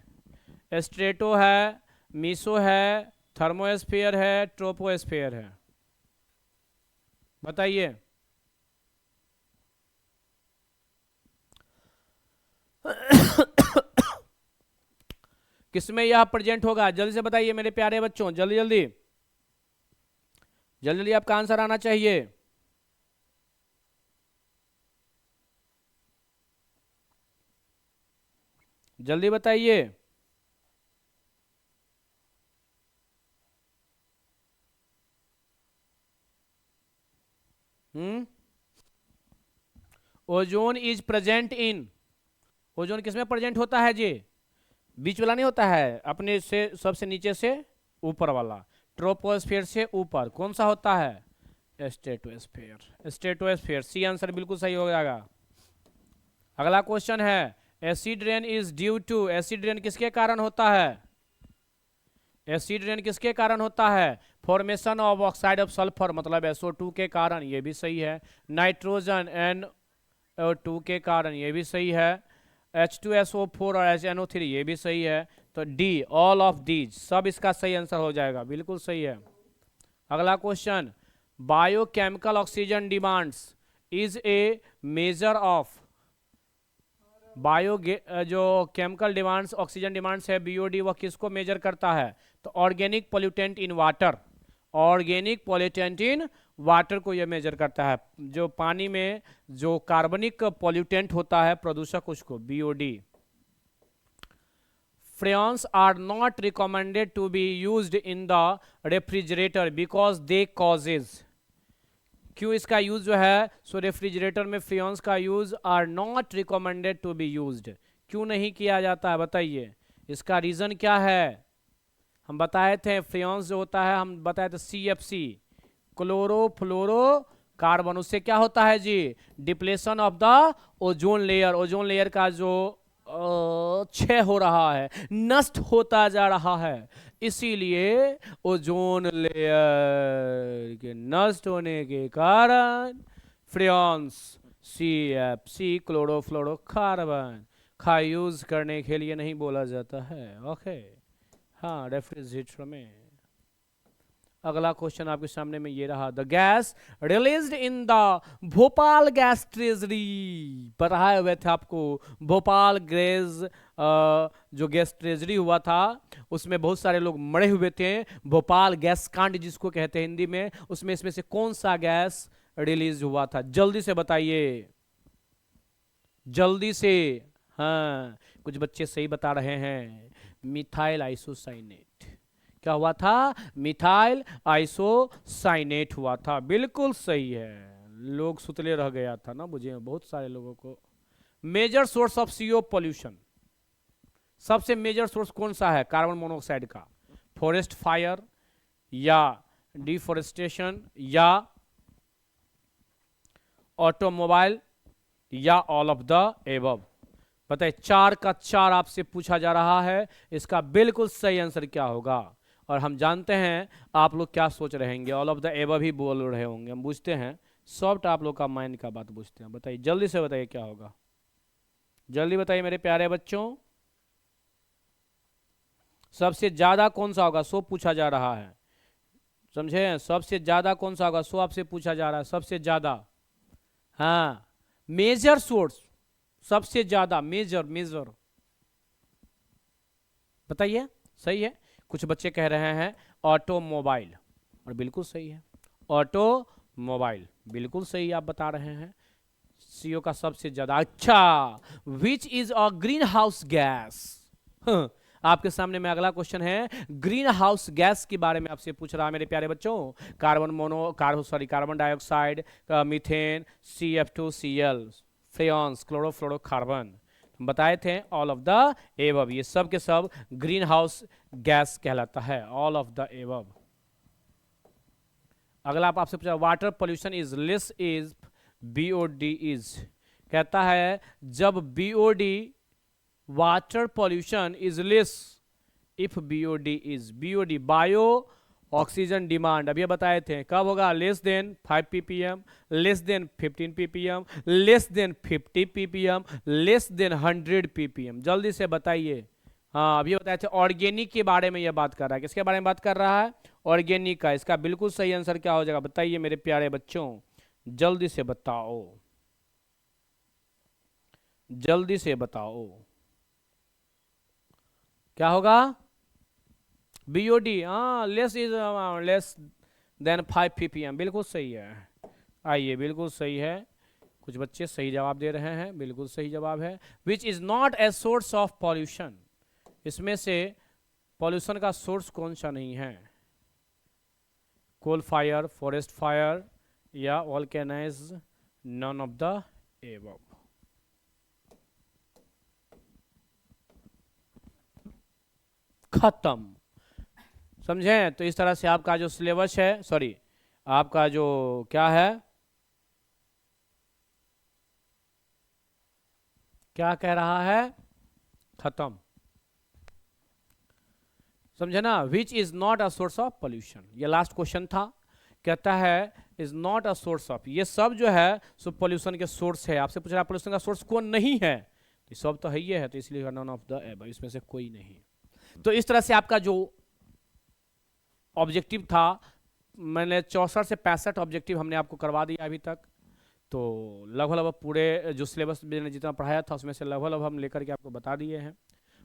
स्ट्रेटो है, मीसो है, थर्मोस्फेयर है, ट्रोपोस्फेयर है, बताइए। किसमें यह प्रेजेंट होगा, जल्दी से बताइए मेरे प्यारे बच्चों, जल्दी जल्दी जल्दी जल्दी आपका आंसर आना चाहिए। जल्दी बताइए। Ozone is present in, ozone किसमें प्रेजेंट होता है जी, बीच वाला नहीं होता है, अपने से सबसे नीचे से ऊपर वाला, ट्रोपोस्फेयर से ऊपर कौन सा होता है, स्ट्रेटोस्फेयर, स्ट्रेटोस्फेयर, सी आंसर बिल्कुल सही हो जाएगा। अगला क्वेश्चन है, acid rain is due to, acid rain किसके कारण होता है, एसिड रेन किसके कारण होता है, formation of oxide of sulphur मतलब SO2 के कारण, ये भी सही है, नाइट्रोजन NO2 के कारण, ये भी सही है, H2SO4 और HNO3 ये भी सही है, तो डी ऑल ऑफ दीज, सब इसका सही आंसर हो जाएगा, बिल्कुल सही है। अगला question, biochemical oxygen demands is a measure of, bio जो केमिकल डिमांड्स ऑक्सीजन डिमांड्स है BOD, वह किसको मेजर करता है, तो organic pollutant in water, organic pollutant in water को यह मेजर करता है, जो पानी में जो कार्बनिक पोल्यूटेंट होता है प्रदूषक उसको BOD। Freons are not recommended to be used in the refrigerator because they causes, क्यों इसका यूज जो है सो रेफ्रिजरेटर में फ्रेयॉन्स का use are not recommended to be used, क्यों नहीं किया जाता है बताइए, इसका रीजन क्या है, हम बताए थे फ्रियॉन्स जो होता है, हम बताए थे CFC, क्लोरोफ्लोरो कार्बन, उससे क्या होता है जी, depletion of the ozone layer, ozone layer का जो क्षय हो रहा है, नष्ट होता जा रहा है, इसीलिए ओजोन लेयर के नष्ट होने के कारण फ्रियॉन्स CFC क्लोरोफ्लोरोकार्बन का यूज करने के लिए नहीं बोला जाता है। ओके, हाँ, रेफ्रिजरेटर में। अगला क्वेश्चन आपके सामने में ये रहा, the gas released in the Bhopal gas treasury, बताए हुए थे आपको भोपाल गैस जो गैस ट्रेजरी हुआ था उसमें बहुत सारे लोग मरे हुए थे, भोपाल गैस कांड जिसको कहते हैं हिंदी में, उसमें इसमें से कौन सा गैस रिलीज हुआ था, जल्दी से बताइए, जल्दी से। हाँ, कुछ बच्चे सही बता रहे हैं, मिथाइल आइसोसाइनेट। क्या हुआ था, मिथाइल आइसोसाइनेट हुआ था, बिल्कुल सही है। लोग सुतले रह गया था ना, मुझे बहुत सारे लोगों को। Major source of CO pollution, सबसे मेजर सोर्स कौन सा है कार्बन मोनोऑक्साइड का, फॉरेस्ट फायर या डिफोरेस्टेशन या ऑटोमोबाइल या ऑल ऑफ द एबव। बताइए, 4 का 4 आपसे पूछा जा रहा है, इसका बिल्कुल सही आंसर क्या होगा। और हम जानते हैं आप लोग क्या सोच रहे होंगे, ऑल ऑफ द एबव ही बोल रहे होंगे, हम बुझते हैं, सॉफ्ट आप लोग का माइंड का बात बुझते हैं। बताइए, जल्दी से बताइए क्या होगा, जल्दी बताइए मेरे प्यारे बच्चों, सबसे ज्यादा कौन सा होगा, 100 पूछा जा रहा है, समझे, सबसे ज्यादा कौन सा होगा, 100 आपसे पूछा जा रहा है, सबसे ज्यादा। हाँ, मेजर सोर्स, सबसे ज्यादा मेजर, मेजर बताइए, सही है। कुछ बच्चे कह रहे हैं ऑटोमोबाइल, और बिल्कुल सही है, ऑटोमोबाइल बिल्कुल सही आप बता रहे हैं, CO का सबसे ज्यादा। अच्छा, which is a green house gas, आपके सामने में अगला क्वेश्चन है, ग्रीन हाउस गैस के बारे में आपसे पूछ रहा है मेरे प्यारे बच्चों, carbon dioxide, methane, CF2Cl, freons, chlorofluorocarbon, बताए थे ऑल ऑफ द एबव, ये सब के सब ग्रीन हाउस गैस कहलाता है, ऑल ऑफ द एबव। अगला आप आपसे पूछा, water pollution is less is BOD is, कहता है जब BOD water pollution is less if BOD is, BOD bio oxygen demand, अभी बताए थे कब होगा, less than 5 ppm, less than 15 ppm, less than 50 ppm, less than 100 ppm, जल्दी से बताइए। हाँ, अभी बताए थे ऑर्गेनिक के बारे में यह बात कर रहा है, किसके बारे में बात कर रहा है, ऑर्गेनिक का, इसका बिल्कुल सही आंसर क्या हो जाएगा, बताइए मेरे प्यारे बच्चों, जल्दी से बताओ, जल्दी से बताओ, क्या होगा, BOD, हाँ, less is less than 5 ppm, बिल्कुल सही है। आइए, बिल्कुल सही है, कुछ बच्चे सही जवाब दे रहे हैं, बिल्कुल सही जवाब है। Which is not a source of pollution, इसमें से पॉल्यूशन का सोर्स कौन सा नहीं है, कोल फायर, फॉरेस्ट फायर या वोल्केनाइज, नन ऑफ द एबव। खत्म, समझे। तो इस तरह से आपका जो सिलेबस है, सॉरी आपका जो क्या है, क्या कह रहा है, खत्म, समझे ना। Which is not a source of pollution, ये लास्ट क्वेश्चन था, कहता है is not a source of, ये सब जो है सो पोल्यूशन के सोर्स है, आपसे पूछ रहा है पोल्यूशन का सोर्स कौन नहीं है, तो सब तो है ही है, तो इसलिए नन ऑफ द एबव, इसमें से कोई नहीं। तो इस तरह से आपका जो ऑब्जेक्टिव था, मैंने 64 से 65 ऑब्जेक्टिव हमने आपको करवा दिया अभी तक, तो लगभग पूरे जो सिलेबस मैंने जितना पढ़ाया था उसमें से लगभग हम लेकर के आपको बता दिए हैं।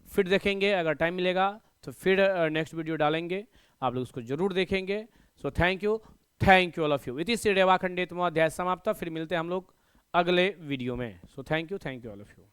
फिर देखेंगे, अगर टाइम मिलेगा तो फिर नेक्स्ट वीडियो डालेंगे, आप लोग उसको जरूर देखेंगे। So thank you all of you. इति श्री रेवाखंडितम अध्याय समाप्त, फिर मिलते हैं हम लोग अगले वीडियो में। So thank you all of you.